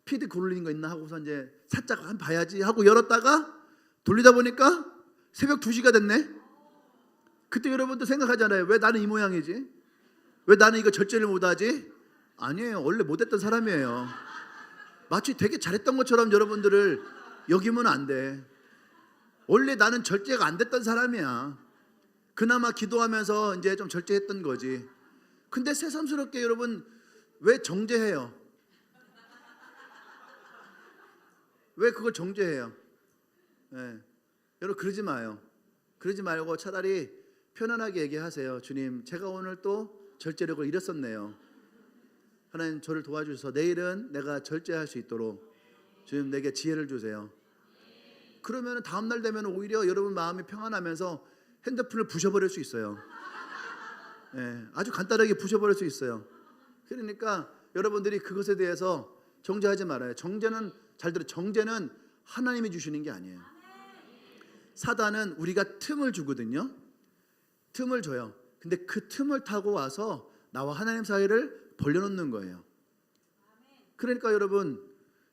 피드 굴리는 거 있나 하고서 이제 살짝 한번 봐야지 하고 열었다가 돌리다 보니까 새벽 2시가 됐네. 그때 여러분도 생각하잖아요. 왜 나는 이 모양이지? 왜 나는 이거 절제를 못하지? 아니에요. 원래 못했던 사람이에요. 마치 되게 잘했던 것처럼 여러분들을 여기면 안 돼. 원래 나는 절제가 안 됐던 사람이야. 그나마 기도하면서 이제 좀 절제했던 거지. 근데 새삼스럽게 여러분 왜 정죄해요? 왜 그걸 정죄해요? 여러분 그러지 마요. 그러지 말고 차라리 편안하게 얘기하세요. 주님, 제가 오늘 또 절제력을 잃었었네요. 하나님 저를 도와주셔서 내일은 내가 절제할 수 있도록 주님 내게 지혜를 주세요. 그러면 다음날 되면 오히려 여러분 마음이 평안하면서 핸드폰을 부셔버릴 수 있어요. 아주 간단하게 부셔버릴 수 있어요. 그러니까 여러분들이 그것에 대해서 정죄하지 말아요. 정죄는 잘 들어, 정죄는 하나님이 주시는 게 아니에요. 사단은 우리가 틈을 주거든요. 틈을 줘요. 근데 그 틈을 타고 와서 나와 하나님 사이를 벌려놓는 거예요. 그러니까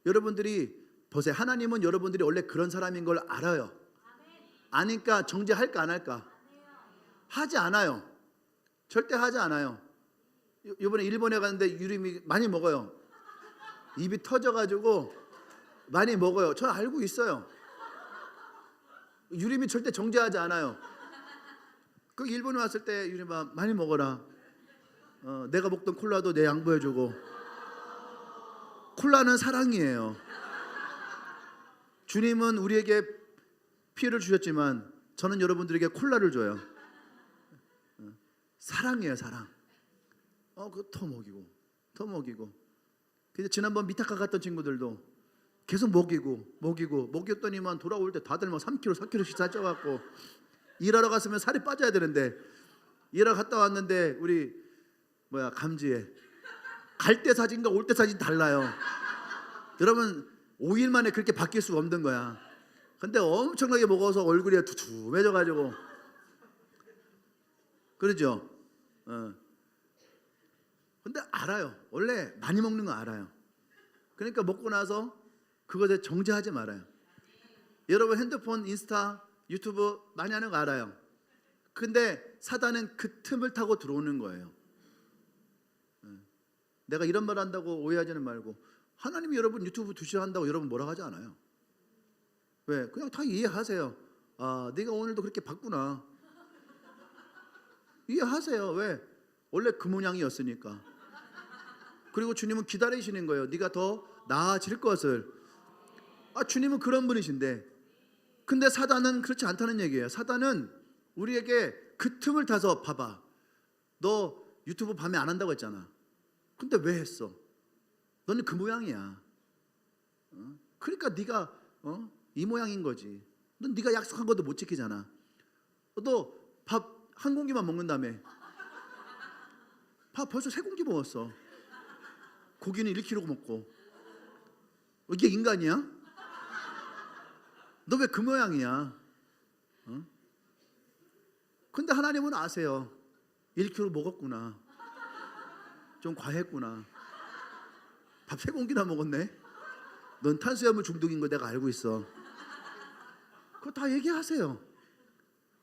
여러분들이 보세요. 하나님은 여러분들이 원래 그런 사람인 걸 알아요. 아니까 정죄할까 안 할까? 하지 않아요. 절대 하지 않아요. 이번에 일본에 갔는데 유림이 많이 먹어요. 입이 터져가지고 많이 먹어요. 저 알고 있어요. 유림이 절대 정죄하지 않아요. 그 일본에 왔을 때 유림아 많이 먹어라. 내가 먹던 콜라도 내 양보해주고. 콜라는 사랑이에요. 주님은 우리에게 피해를 주셨지만 저는 여러분들에게 콜라를 줘요. 사랑이에요, 사랑. 그 더 먹이고. 그래서 지난번 미타카 갔던 친구들도 계속 먹였더니만 돌아올 때 다들 막 3kg, 4kg씩 살쪄갖고 일하러 갔으면 살이 빠져야 되는데 일하러 갔다 왔는데 우리 감지에 갈 때 사진과 올 때 사진 달라요. 여러분 5일 만에 그렇게 바뀔 수가 없는 거야. 근데 엄청나게 먹어서 얼굴이 두툼해져가지고 그러죠. 근데 알아요. 원래 많이 먹는 거 알아요. 그러니까 먹고 나서 그것에 정죄하지 말아요. 여러분 핸드폰, 인스타, 유튜브 많이 하는 거 알아요. 근데 사단은 그 틈을 타고 들어오는 거예요. 내가 이런 말 한다고 오해하지는 말고 하나님이 여러분 유튜브 2시간 한다고 여러분 뭐라 하지 않아요. 왜? 그냥 다 이해하세요. 아, 네가 오늘도 그렇게 봤구나. 이해하세요. 왜? 원래 그 모양이었으니까. 그리고 주님은 기다리시는 거예요. 네가 더 나아질 것을. 주님은 그런 분이신데, 근데 사단은 그렇지 않다는 얘기예요. 사단은 우리에게 그 틈을 타서, 봐봐, 너 유튜브 밤에 안 한다고 했잖아. 근데 왜 했어? 너는 그 모양이야. 그러니까 네가 이 모양인 거지. 넌 네가 약속한 것도 못 지키잖아. 너 밥 한 공기만 먹는다며. 밥 벌써 3공기 먹었어. 고기는 1kg 먹고. 이게 인간이야? 너 왜 그 모양이야? 근데 하나님은 아세요. 1kg 먹었구나. 좀 과했구나. 밥 3공기나 먹었네. 넌 탄수화물 중독인 거 내가 알고 있어. 그거 다 얘기하세요.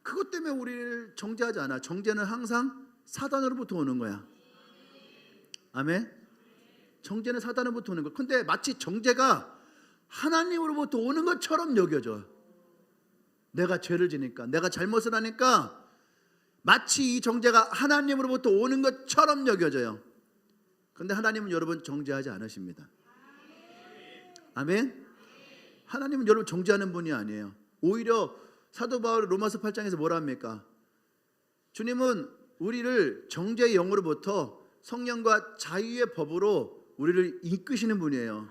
그것 때문에 우리를 정죄하지 않아. 정죄는 항상 사단으로부터 오는 거야. 아멘. 정죄는 사단으로부터 오는 거야. 근데 마치 정죄가 하나님으로부터 오는 것처럼 여겨져. 내가 죄를 지니까, 내가 잘못을 하니까 마치 이 정죄가 하나님으로부터 오는 것처럼 여겨져요. 근데 하나님은 여러분 정죄하지 않으십니다. 아멘. 하나님은 여러분 정죄하는 분이 아니에요. 오히려 사도 바울이 로마서 8장에서 뭐라 합니까? 주님은 우리를 정죄의 영으로부터 성령과 자유의 법으로 우리를 이끄시는 분이에요.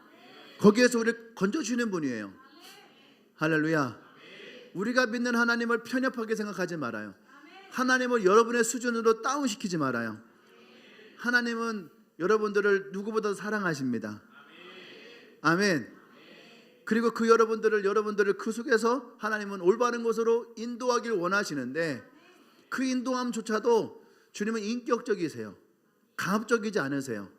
거기에서 우리를 건져주시는 분이에요. 할렐루야. 우리가 믿는 하나님을 편협하게 생각하지 말아요. 하나님을 여러분의 수준으로 다운시키지 말아요. 하나님은 여러분들을 누구보다 사랑하십니다. 아멘. 그리고 그 여러분들을 그 속에서 하나님은 올바른 곳으로 인도하길 원하시는데, 그 인도함조차도 주님은 인격적이세요. 강압적이지 않으세요.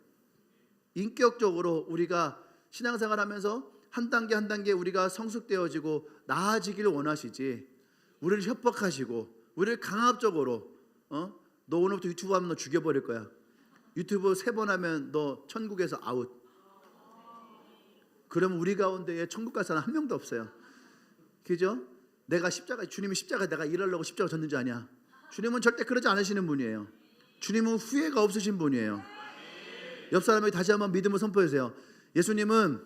인격적으로 우리가 신앙생활하면서 한 단계 한 단계 우리가 성숙되어지고 나아지기를 원하시지, 우리를 협박하시고 우리를 강압적으로 너 오늘부터 유튜브 하면 너 죽여버릴 거야. 유튜브 3번 하면 너 천국에서 아웃. 그러면 우리 가운데에 천국 갈 사람 한 명도 없어요. 그죠? 내가 주님이 십자가 내가 일하려고 십자가 졌는 줄 아냐? 주님은 절대 그러지 않으시는 분이에요. 주님은 후회가 없으신 분이에요. 옆 사람에게 다시 한번 믿음을 선포해 주세요. 예수님은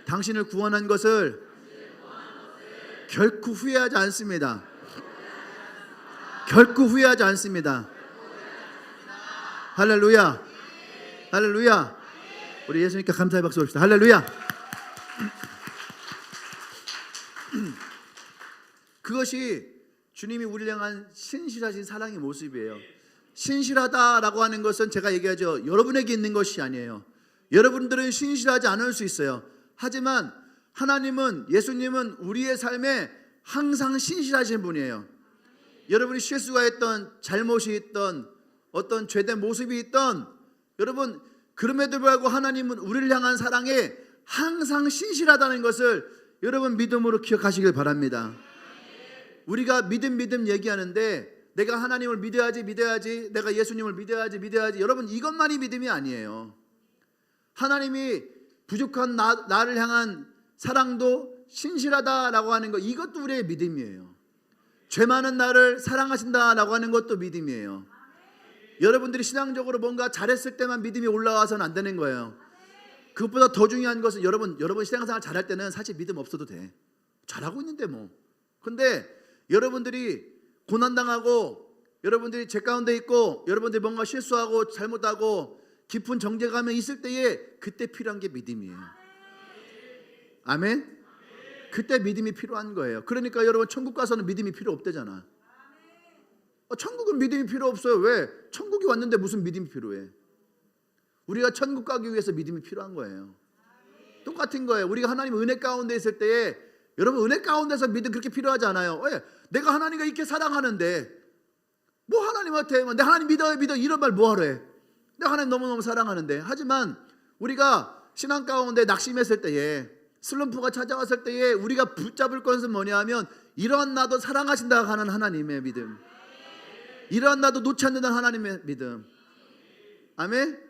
당신을 구원한 것을 결코 후회하지 않습니다. 결코 후회하지 않습니다. 할렐루야. 할렐루야. 우리 예수님께 감사의 박수 올립시다. 할렐루야. 그것이 주님이 우리를 향한 신실하신 사랑의 모습이에요. 신실하다라고 하는 것은 제가 얘기하죠. 여러분에게 있는 것이 아니에요. 여러분들은 신실하지 않을 수 있어요. 하지만 하나님은, 예수님은 우리의 삶에 항상 신실하신 분이에요. 여러분이 실수가 있던, 잘못이 있던, 어떤 죄된 모습이 있던, 여러분 그럼에도 불구하고 하나님은 우리를 향한 사랑에 항상 신실하다는 것을 여러분 믿음으로 기억하시길 바랍니다. 우리가 믿음 얘기하는데, 내가 하나님을 믿어야지, 내가 예수님을 믿어야지, 여러분 이것만이 믿음이 아니에요. 하나님이 부족한 나를 향한 사랑도 신실하다라고 하는 것, 이것도 우리의 믿음이에요. 죄 많은 나를 사랑하신다라고 하는 것도 믿음이에요. 여러분들이 신앙적으로 뭔가 잘했을 때만 믿음이 올라와서는 안 되는 거예요. 그것보다 더 중요한 것은 여러분 신앙생활 잘할 때는 사실 믿음 없어도 돼. 잘하고 있는데 뭐. 근데 여러분들이 고난당하고, 여러분들이 죄 가운데 있고, 여러분들이 뭔가 실수하고 잘못하고 깊은 정죄감이 있을 때에, 그때 필요한 게 믿음이에요. 아멘. 그때 믿음이 필요한 거예요. 그러니까 여러분 천국 가서는 믿음이 필요 없대잖아. 천국은 믿음이 필요 없어요. 왜? 천국이 왔는데 무슨 믿음이 필요해? 우리가 천국 가기 위해서 믿음이 필요한 거예요. 똑같은 거예요. 우리가 하나님 은혜 가운데 있을 때에, 여러분 은혜 가운데서 믿음 그렇게 필요하지 않아요. 왜? 내가 하나님과 이렇게 사랑하는데 뭐 하나님한테 내 하나님 믿어 이런 말 뭐하러 해? 내가 하나님 너무너무 사랑하는데. 하지만 우리가 신앙 가운데 낙심했을 때에, 슬럼프가 찾아왔을 때에 우리가 붙잡을 것은 뭐냐 하면, 이러한 나도 사랑하신다 하는 하나님의 믿음, 이러한 나도 놓지 않는다는 하나님의 믿음. 아멘.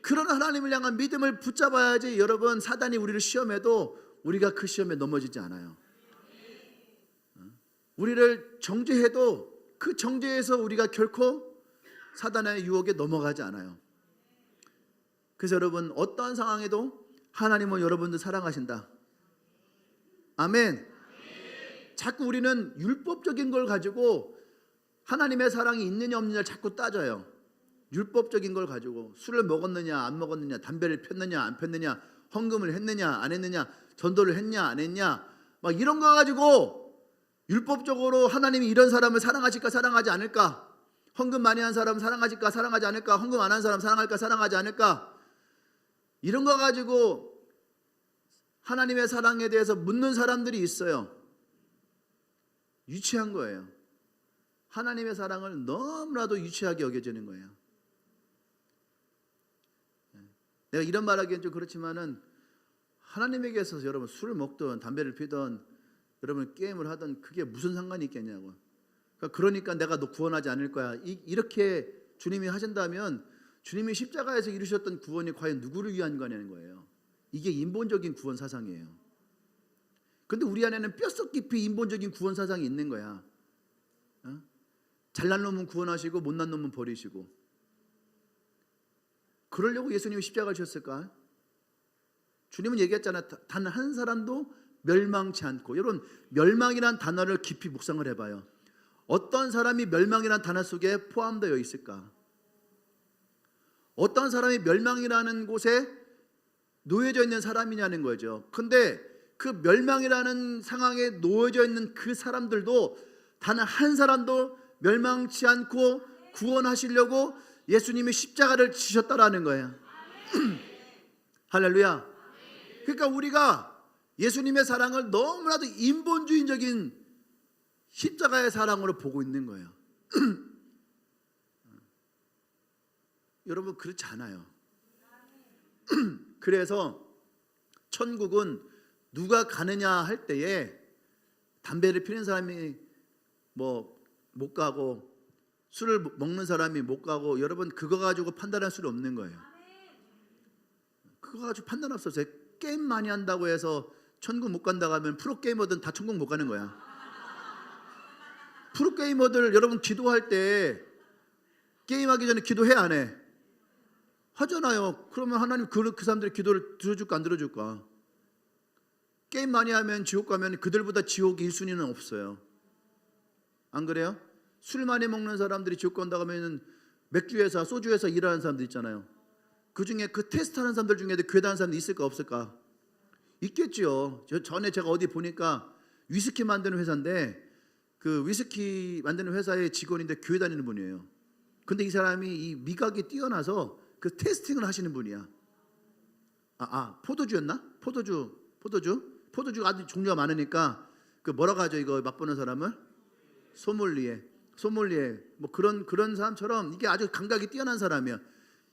그런 하나님을 향한 믿음을 붙잡아야지 여러분 사단이 우리를 시험해도 우리가 그 시험에 넘어지지 않아요. 우리를 정죄해도 그 정죄에서 우리가 결코 사단의 유혹에 넘어가지 않아요. 그래서 여러분, 어떠한 상황에도 하나님은 여러분들 사랑하신다. 아멘. 자꾸 우리는 율법적인 걸 가지고 하나님의 사랑이 있느냐 없느냐를 자꾸 따져요. 율법적인 걸 가지고 술을 먹었느냐 안 먹었느냐, 담배를 폈느냐 안 폈느냐, 헌금을 했느냐 안 했느냐, 전도를 했냐 안 했냐, 막 이런 거 가지고 율법적으로 하나님이 이런 사람을 사랑하실까 사랑하지 않을까, 헌금 많이 한 사람 사랑하실까 사랑하지 않을까, 헌금 안 한 사람 사랑할까 사랑하지 않을까, 이런 거 가지고 하나님의 사랑에 대해서 묻는 사람들이 있어요. 유치한 거예요. 하나님의 사랑을 너무나도 유치하게 여겨지는 거예요. 내가 이런 말하기엔 좀 그렇지만은, 하나님에게서 여러분 술을 먹든 담배를 피든 여러분 게임을 하든 그게 무슨 상관이 있겠냐고. 그러니까 내가 너 구원하지 않을 거야, 이렇게 주님이 하신다면 주님이 십자가에서 이루셨던 구원이 과연 누구를 위한 거냐는 거예요. 이게 인본적인 구원 사상이에요. 근데 우리 안에는 뼛속 깊이 인본적인 구원 사상이 있는 거야. 잘난 놈은 구원하시고 못난 놈은 버리시고. 그러려고 예수님이 십자가를 지셨을까? 주님은 얘기했잖아. 단 한 사람도 멸망치 않고. 여러분, 멸망이란 단어를 깊이 묵상을 해봐요. 어떤 사람이 멸망이란 단어 속에 포함되어 있을까? 어떤 사람이 멸망이라는 곳에 놓여져 있는 사람이냐는 거죠. 근데 그 멸망이라는 상황에 놓여져 있는 그 사람들도 단 한 사람도 멸망치 않고 구원하시려고 예수님이 십자가를 지셨다라는 거예요. 할렐루야. 그러니까 우리가 예수님의 사랑을 너무나도 인본주의적인 십자가의 사랑으로 보고 있는 거예요. 여러분, 그렇지 않아요. 그래서 천국은 누가 가느냐 할 때에 담배를 피는 사람이 못 가고 술을 먹는 사람이 못 가고, 여러분 그거 가지고 판단할 수는 없는 거예요. 그거 가지고 판단할 수 없어요. 게임 많이 한다고 해서 천국 못 간다고 하면 프로게이머들은 다 천국 못 가는 거야. 프로게이머들 여러분 기도할 때 게임하기 전에 기도해 안 해? 하잖아요. 그러면 하나님 그 사람들의 기도를 들어줄까 안 들어줄까? 게임 많이 하면 지옥 가면 그들보다 지옥이 1순위는 없어요. 안 그래요? 술 많이 먹는 사람들이 지옥 간다고 하면 맥주회사, 소주회사 일하는 사람들 있잖아요. 그 중에 그 테스트하는 사람들 중에도 교회 다니는 사람도 있을까 없을까? 있겠죠. 전에 제가 어디 보니까 위스키 만드는 회사인데, 그 위스키 만드는 회사의 직원인데 교회 다니는 분이에요. 근데 이 사람이 이 미각이 뛰어나서 그 테스팅을 하시는 분이야. 포도주였나? 포도주 아주 종류가 많으니까 그 뭐라고 하죠? 이거 맛보는 사람을 소믈리에 뭐 그런 사람처럼, 이게 아주 감각이 뛰어난 사람이야.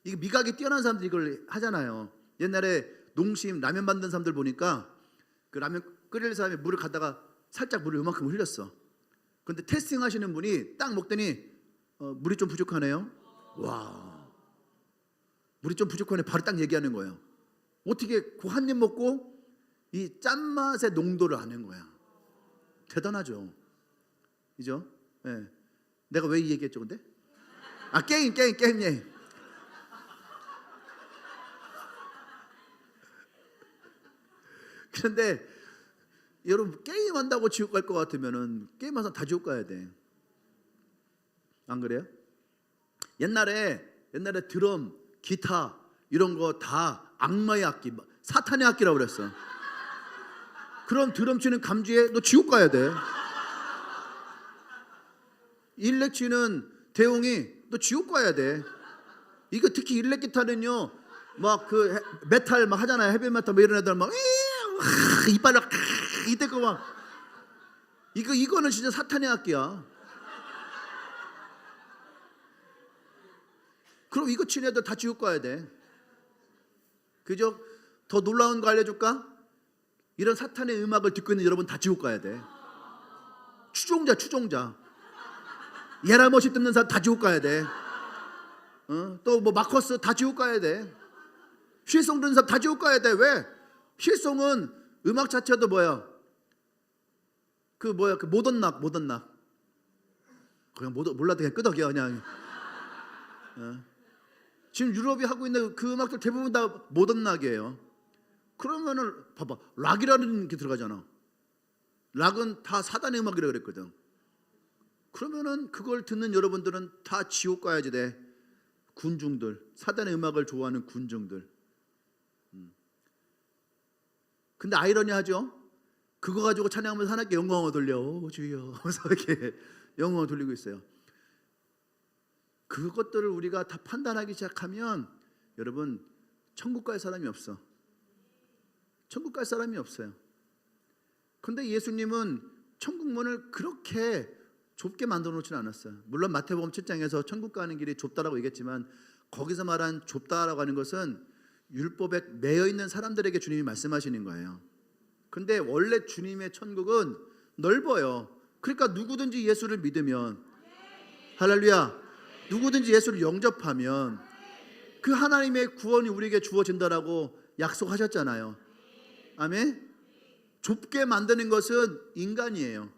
이게 미각이 뛰어난 사람들이 이걸 하잖아요. 옛날에 농심 라면 만든 사람들 보니까 그 라면 끓일 사람이 물을 갖다가 살짝 물을 요만큼 흘렸어. 근데 테스팅 하시는 분이 딱 먹더니 물이 좀 부족하네요. 와, 물이 좀 부족하네. 바로 딱 얘기하는 거예요. 어떻게 그 한 입 먹고 이 짠맛의 농도를 아는 거야. 대단하죠. 그죠? 네. 내가 왜 이 얘기했죠 근데? 게임 얘기. 그런데 여러분, 게임한다고 지옥 갈 것 같으면은 게임하면 다 지옥 가야 돼. 안 그래요? 옛날에 드럼, 기타 이런 거 다 악마의 악기, 사탄의 악기라고 그랬어. 그럼 드럼 치는 감지에 너 지옥 가야 돼. 일렉 치는 대웅이 너 지옥 가야 돼. 이거 특히 일렉 기타는요, 막 그 메탈 막 하잖아요. 헤비 메탈 뭐 이런 애들 막 이빨로 이때 거 막 이거는 진짜 사탄의 악기야. 그럼 이거 친 애들 다 지옥 가야 돼. 그죠? 더 놀라운 거 알려줄까? 이런 사탄의 음악을 듣고 있는 여러분 다 지옥 가야 돼. 추종자. 예라머시 듣는 사람 다 지옥 가야 돼. 또 뭐 마커스 다 지옥 가야 돼. 힐송 듣는 사람 다 지옥 가야 돼. 왜? 힐송은 음악 자체도 뭐야? 그 모던 락. 그냥 몰라도 그냥 끄덕여 그냥. 지금 유럽이 하고 있는 그 음악들 대부분 다 모던 락이에요. 그러면은 봐봐, 락이라는 게 들어가잖아. 락은 다 사단의 음악이라 그랬거든. 그러면은 그걸 듣는 여러분들은 다 지옥 가야지 돼. 군중들, 사단의 음악을 좋아하는 군중들. 근데 아이러니하죠. 그거 가지고 찬양하면서 하나님께 영광을 돌려. 오 주여 하면서 이렇게 영광을 돌리고 있어요. 그것들을 우리가 다 판단하기 시작하면 여러분 천국 갈 사람이 없어. 천국 갈 사람이 없어요. 근데 예수님은 천국 문을 그렇게 좁게 만들어 놓지는 않았어요. 물론 마태복음 7장에서 천국 가는 길이 좁다라고 얘기했지만 거기서 말한 좁다라고 하는 것은 율법에 매여 있는 사람들에게 주님이 말씀하시는 거예요. 근데 원래 주님의 천국은 넓어요. 그러니까 누구든지 예수를 믿으면, 할렐루야, 누구든지 예수를 영접하면 그 하나님의 구원이 우리에게 주어진다라고 약속하셨잖아요. 아멘. 좁게 만드는 것은 인간이에요.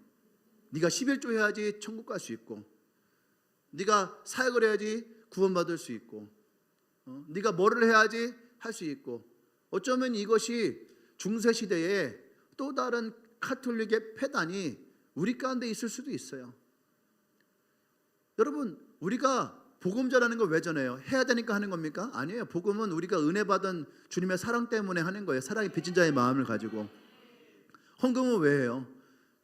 네가 11조 해야지 천국 갈 수 있고, 네가 사역을 해야지 구원받을 수 있고, 네가 뭐를 해야지 할 수 있고, 어쩌면 이것이 중세시대에 또 다른 카톨릭의 폐단이 우리 가운데 있을 수도 있어요. 여러분, 우리가 복음 전하는 걸 왜 전해요? 해야 되니까 하는 겁니까? 아니에요. 복음은 우리가 은혜 받은 주님의 사랑 때문에 하는 거예요. 사랑이 빚진 자의 마음을 가지고. 헌금은 왜 해요?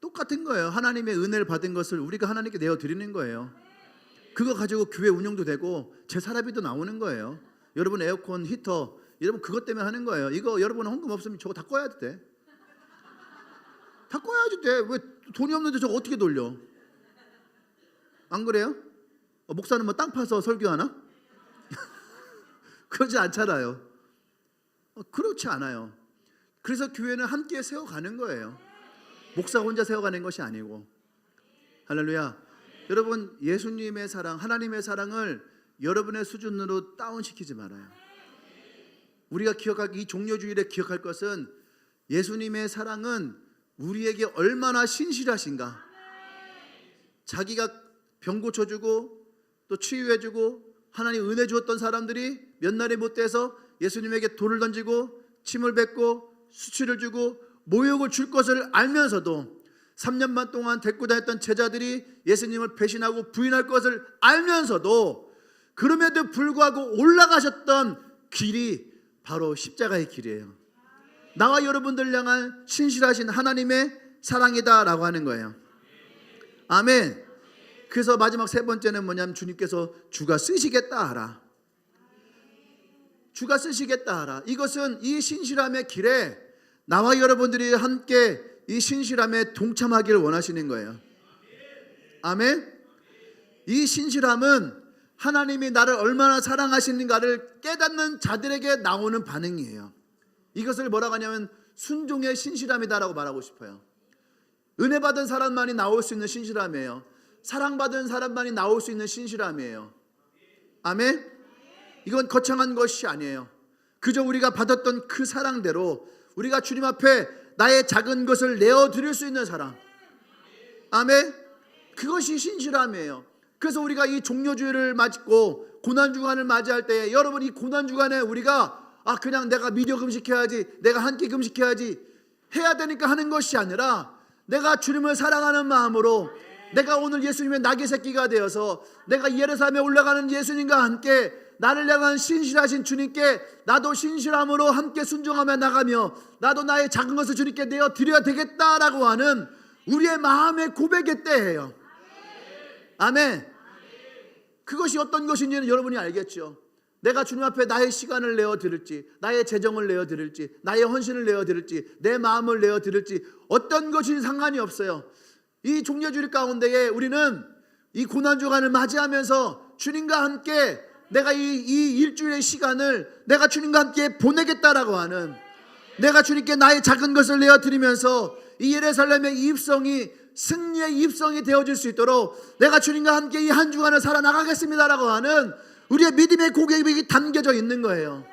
똑같은 거예요. 하나님의 은혜를 받은 것을 우리가 하나님께 내어드리는 거예요. 그거 가지고 교회 운영도 되고 제 사람비도 나오는 거예요. 여러분 에어컨, 히터, 여러분 그것 때문에 하는 거예요. 이거 여러분 헌금 없으면 저거 다 꺼야 돼. 다 꺼야지 돼. 왜 돈이 없는데 저거 어떻게 돌려? 안 그래요? 목사는 뭐 땅 파서 설교하나? 그러지 않잖아요. 그렇지 않아요. 그래서 교회는 함께 세워가는 거예요. 목사 혼자 세워가는 것이 아니고. 할렐루야. 여러분 예수님의 사랑, 하나님의 사랑을 여러분의 수준으로 다운시키지 말아요. 우리가 기억할, 이 종려주일에 기억할 것은 예수님의 사랑은 우리에게 얼마나 신실하신가. 자기가 병 고쳐주고 또 치유해주고 하나님 은혜 주었던 사람들이 몇 날이 못 돼서 예수님에게 돌을 던지고 침을 뱉고 수치를 주고 모욕을 줄 것을 알면서도 3년 반 동안 데리고 다녔던 제자들이 예수님을 배신하고 부인할 것을 알면서도 그럼에도 불구하고 올라가셨던 길이 바로 십자가의 길이에요. 나와 여러분들 향한 신실하신 하나님의 사랑이다라고 하는 거예요. 아멘. 그래서 마지막 세 번째는 뭐냐면 주님께서 주가 쓰시겠다 하라. 주가 쓰시겠다 하라. 이것은 이 신실함의 길에 나와 여러분들이 함께 이 신실함에 동참하기를 원하시는 거예요. 아멘. 이 신실함은 하나님이 나를 얼마나 사랑하시는가를 깨닫는 자들에게 나오는 반응이에요. 이것을 뭐라고 하냐면 순종의 신실함이다라고 말하고 싶어요. 은혜 받은 사람만이 나올 수 있는 신실함이에요. 사랑받은 사람만이 나올 수 있는 신실함이에요. 아멘. 이건 거창한 것이 아니에요. 그저 우리가 받았던 그 사랑대로 우리가 주님 앞에 나의 작은 것을 내어드릴 수 있는 사랑. 아멘. 그것이 신실함이에요. 그래서 우리가 이 종려주일을 맞고 고난주간을 맞이할 때 여러분 이 고난주간에 우리가 그냥 내가 미디어 금식해야지, 내가 한 끼 금식해야지 해야 되니까 하는 것이 아니라 내가 주님을 사랑하는 마음으로 내가 오늘 예수님의 낙의 새끼가 되어서 내가 예루살렘에 올라가는 예수님과 함께 나를 향한 신실하신 주님께 나도 신실함으로 함께 순종하며 나가며 나도 나의 작은 것을 주님께 내어드려야 되겠다라고 하는 우리의 마음의 고백의 때예요. 아멘. 그것이 어떤 것인지는 여러분이 알겠죠. 내가 주님 앞에 나의 시간을 내어드릴지, 나의 재정을 내어드릴지, 나의 헌신을 내어드릴지, 내 마음을 내어드릴지 어떤 것이 상관이 없어요. 이 종려주일 가운데에 우리는 이 고난주간을 맞이하면서 주님과 함께 내가 이 일주일의 시간을 내가 주님과 함께 보내겠다라고 하는, 내가 주님께 나의 작은 것을 내어드리면서 이 예루살렘의 입성이 승리의 입성이 되어질 수 있도록 내가 주님과 함께 이 한 주간을 살아나가겠습니다라고 하는 우리의 믿음의 고백이 담겨져 있는 거예요.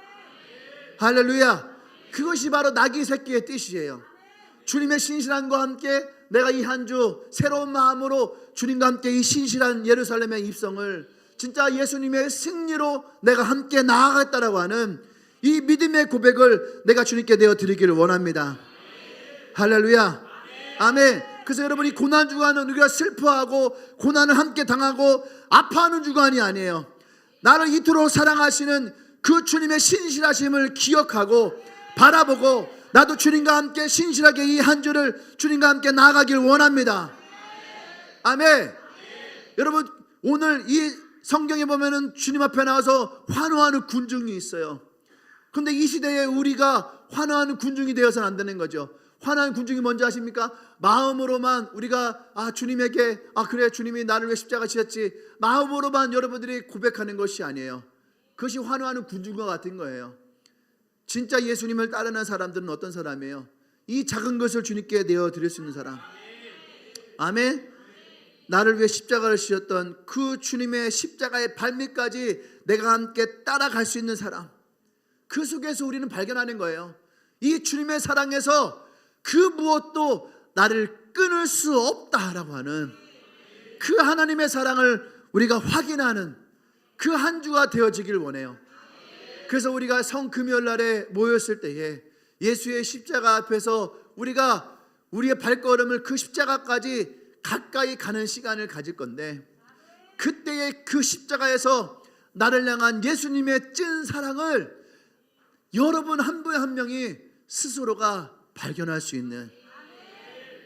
할렐루야. 그것이 바로 낙이 새끼의 뜻이에요. 주님의 신실함과 함께 내가 이 한 주 새로운 마음으로 주님과 함께 이 신실한 예루살렘의 입성을 진짜 예수님의 승리로 내가 함께 나아가겠다라고 하는 이 믿음의 고백을 내가 주님께 내어 드리기를 원합니다. 할렐루야. 아멘. 그래서 여러분, 이 고난 주간은 우리가 슬퍼하고 고난을 함께 당하고 아파하는 주간이 아니에요. 나를 이토록 사랑하시는 그 주님의 신실하심을 기억하고 바라보고 나도 주님과 함께 신실하게 이 한 주를 주님과 함께 나아가길 원합니다. 아멘. 여러분, 오늘 이 성경에 보면은 주님 앞에 나와서 환호하는 군중이 있어요. 그런데 이 시대에 우리가 환호하는 군중이 되어서는 안 되는 거죠. 환호하는 군중이 뭔지 아십니까? 마음으로만 우리가 주님에게 그래 주님이 나를 위해 십자가 지셨지, 마음으로만 여러분들이 고백하는 것이 아니에요. 그것이 환호하는 군중과 같은 거예요. 진짜 예수님을 따르는 사람들은 어떤 사람이에요? 이 작은 것을 주님께 내어 드릴 수 있는 사람. 아멘. 나를 위해 십자가를 지셨던 그 주님의 십자가의 발밑까지 내가 함께 따라갈 수 있는 사람. 그 속에서 우리는 발견하는 거예요. 이 주님의 사랑에서 그 무엇도 나를 끊을 수 없다라고 하는 그 하나님의 사랑을 우리가 확인하는 그 한 주가 되어지길 원해요. 그래서 우리가 성금요일 날에 모였을 때에 예수의 십자가 앞에서 우리가 우리의 발걸음을 그 십자가까지 가까이 가는 시간을 가질 건데, 그때의 그 십자가에서 나를 향한 예수님의 찐 사랑을 여러분 한 분 한 명이 스스로가 발견할 수 있는,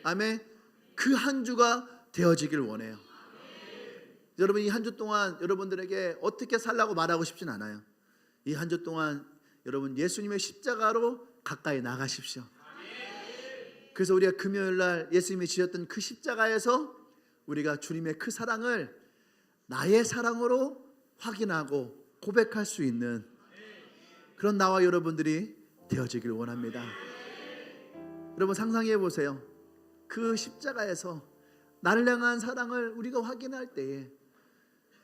아멘, 그 한 주가 되어지길 원해요. 여러분, 이 한 주 동안 여러분들에게 어떻게 살라고 말하고 싶진 않아요. 이 한 주 동안 여러분 예수님의 십자가로 가까이 나가십시오. 그래서 우리가 금요일 날 예수님이 지셨던 그 십자가에서 우리가 주님의 그 사랑을 나의 사랑으로 확인하고 고백할 수 있는 그런 나와 여러분들이 되어지길 원합니다. 여러분, 상상해 보세요. 그 십자가에서 나를 향한 사랑을 우리가 확인할 때에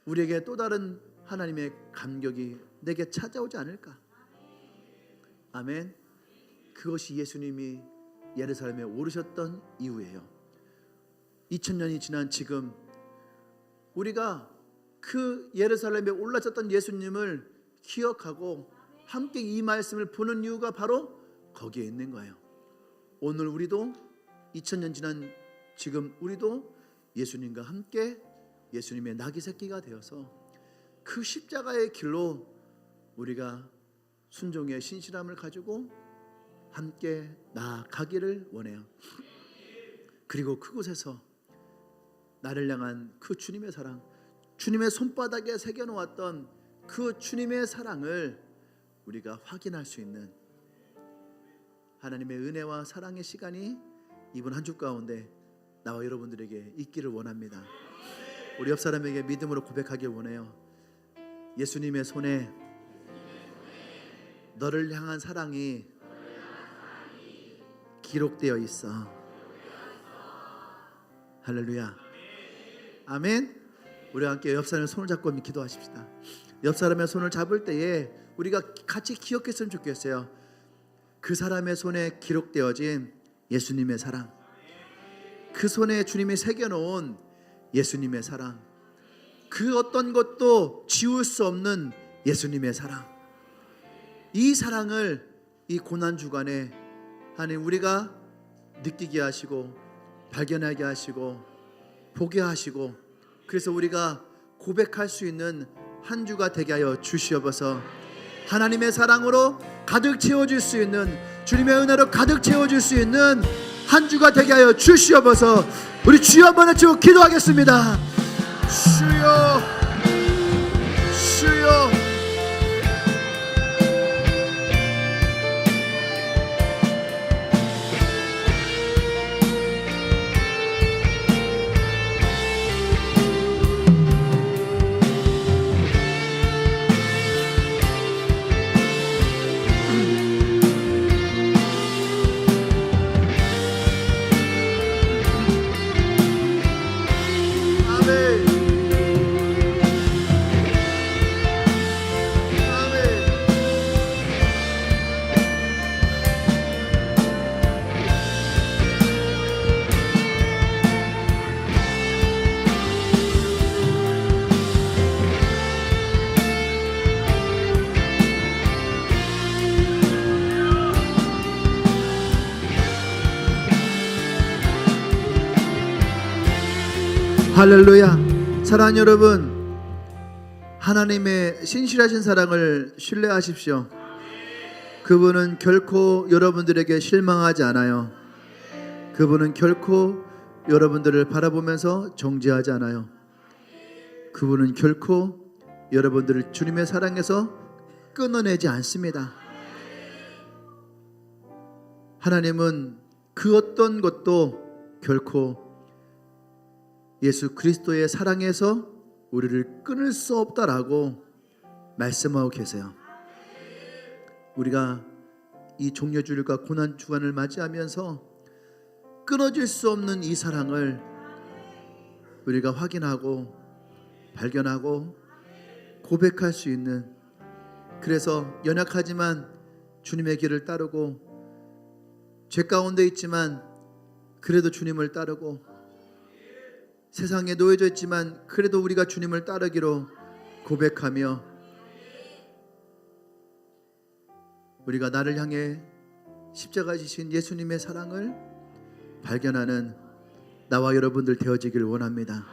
우리에게 또 다른 하나님의 감격이 내게 찾아오지 않을까? 아멘. 그것이 예수님이 예루살렘에 오르셨던 이유예요. 2000년이 지난 지금 우리가 그 예루살렘에 올라섰던 예수님을 기억하고 함께 이 말씀을 보는 이유가 바로 거기에 있는 거예요. 오늘 우리도 2000년 지난 지금 우리도 예수님과 함께 예수님의 나귀 새끼가 되어서 그 십자가의 길로 우리가 순종의 신실함을 가지고 함께 나아가기를 원해요. 그리고 그곳에서 나를 향한 그 주님의 사랑, 주님의 손바닥에 새겨놓았던 그 주님의 사랑을 우리가 확인할 수 있는 하나님의 은혜와 사랑의 시간이 이번 한 주 가운데 나와 여러분들에게 있기를 원합니다. 우리 옆 사람에게 믿음으로 고백하길 원해요. 예수님의 손에 너를 향한 사랑이 기록되어 있어. 할렐루야. 아멘. 우리와 함께 옆 사람의 손을 잡고 기도하십시다. 옆 사람의 손을 잡을 때에 우리가 같이 기억했으면 좋겠어요. 그 사람의 손에 기록되어진 예수님의 사랑, 그 손에 주님이 새겨놓은 예수님의 사랑, 그 어떤 것도 지울 수 없는 예수님의 사랑, 이 사랑을 이 고난 주간에 하나님 우리가 느끼게 하시고 발견하게 하시고 보게 하시고, 그래서 우리가 고백할 수 있는 한 주가 되게 하여 주시옵소서. 하나님의 사랑으로 가득 채워줄 수 있는, 주님의 은혜로 가득 채워줄 수 있는 한 주가 되게 하여 주시옵소서. 우리 주여 한번 외치고 기도하겠습니다. 주여, 주여. 할렐루야. 사랑하는 여러분, 하나님의 신실하신 사랑을 신뢰하십시오. 그분은 결코 여러분들에게 실망하지 않아요. 그분은 결코 여러분들을 바라보면서 정죄하지 않아요. 그분은 결코 여러분들을 주님의 사랑에서 끊어내지 않습니다. 하나님은 그 어떤 것도 결코 예수 그리스도의 사랑에서 우리를 끊을 수 없다라고 말씀하고 계세요. 우리가 이 종려주일과 고난 주간을 맞이하면서 끊어질 수 없는 이 사랑을 우리가 확인하고 발견하고 고백할 수 있는, 그래서 연약하지만 주님의 길을 따르고 죄 가운데 있지만 그래도 주님을 따르고 세상에 놓여져 있지만 그래도 우리가 주님을 따르기로 고백하며 우리가 나를 향해 십자가 지신 예수님의 사랑을 발견하는 나와 여러분들 되어지길 원합니다.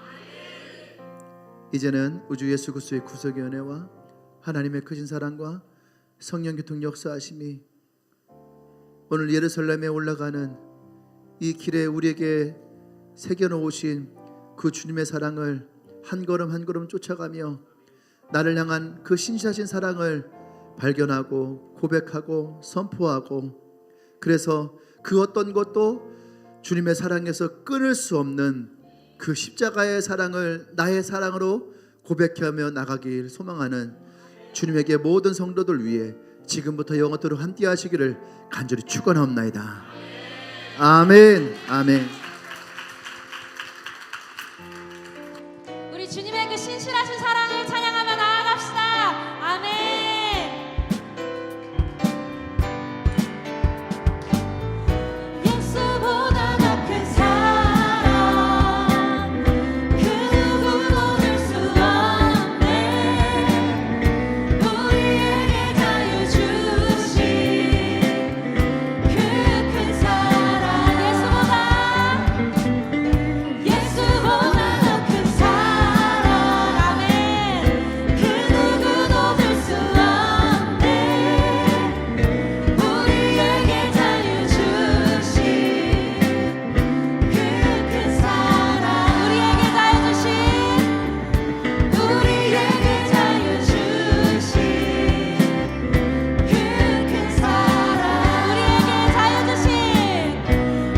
이제는 우주 예수 그리스도의 구속의 은혜와 하나님의 크신 사랑과 성령 교통 역사하심이 오늘 예루살렘에 올라가는 이 길에 우리에게 새겨놓으신 그 주님의 사랑을 한 걸음 한 걸음 쫓아가며 나를 향한 그 신실하신 사랑을 발견하고 고백하고 선포하고, 그래서 그 어떤 것도 주님의 사랑에서 끊을 수 없는 그 십자가의 사랑을 나의 사랑으로 고백하며 나가길 소망하는 주님에게 모든 성도들 위해 지금부터 영원토록 함께 하시기를 간절히 축원하옵나이다. 아멘. 아멘. 우리 주님의 그 신실하신 사랑을 찬양하며 나아갑시다. 아멘. 예수보다 더 큰 사랑 그 누구도 줄 수 없네. 우리에게 자유 주신 그 큰 사랑, 예수보다 더 큰 사랑, 아멘. 그 누구도 줄 수 없네. 우리에게 자유 주신 그 큰 사랑, 우리에게 자유 주신 그 큰 사랑,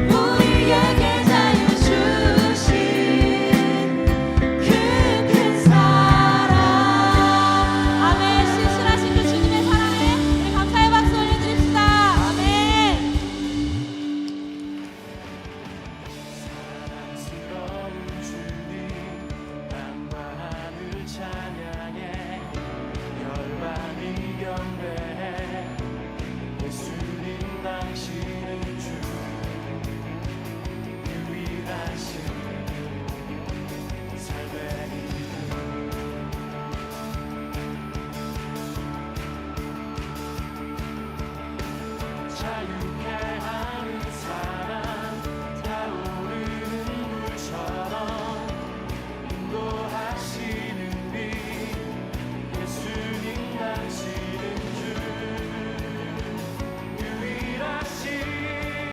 우리에게 자유 주신 그 큰 사랑. 아멘. 신실하신 그 주님의 사랑에 우리 감사의 박수 올려드립시다. 아멘. 사랑스러운 주님, 땅과 하늘 찬양해. 열방이 경배해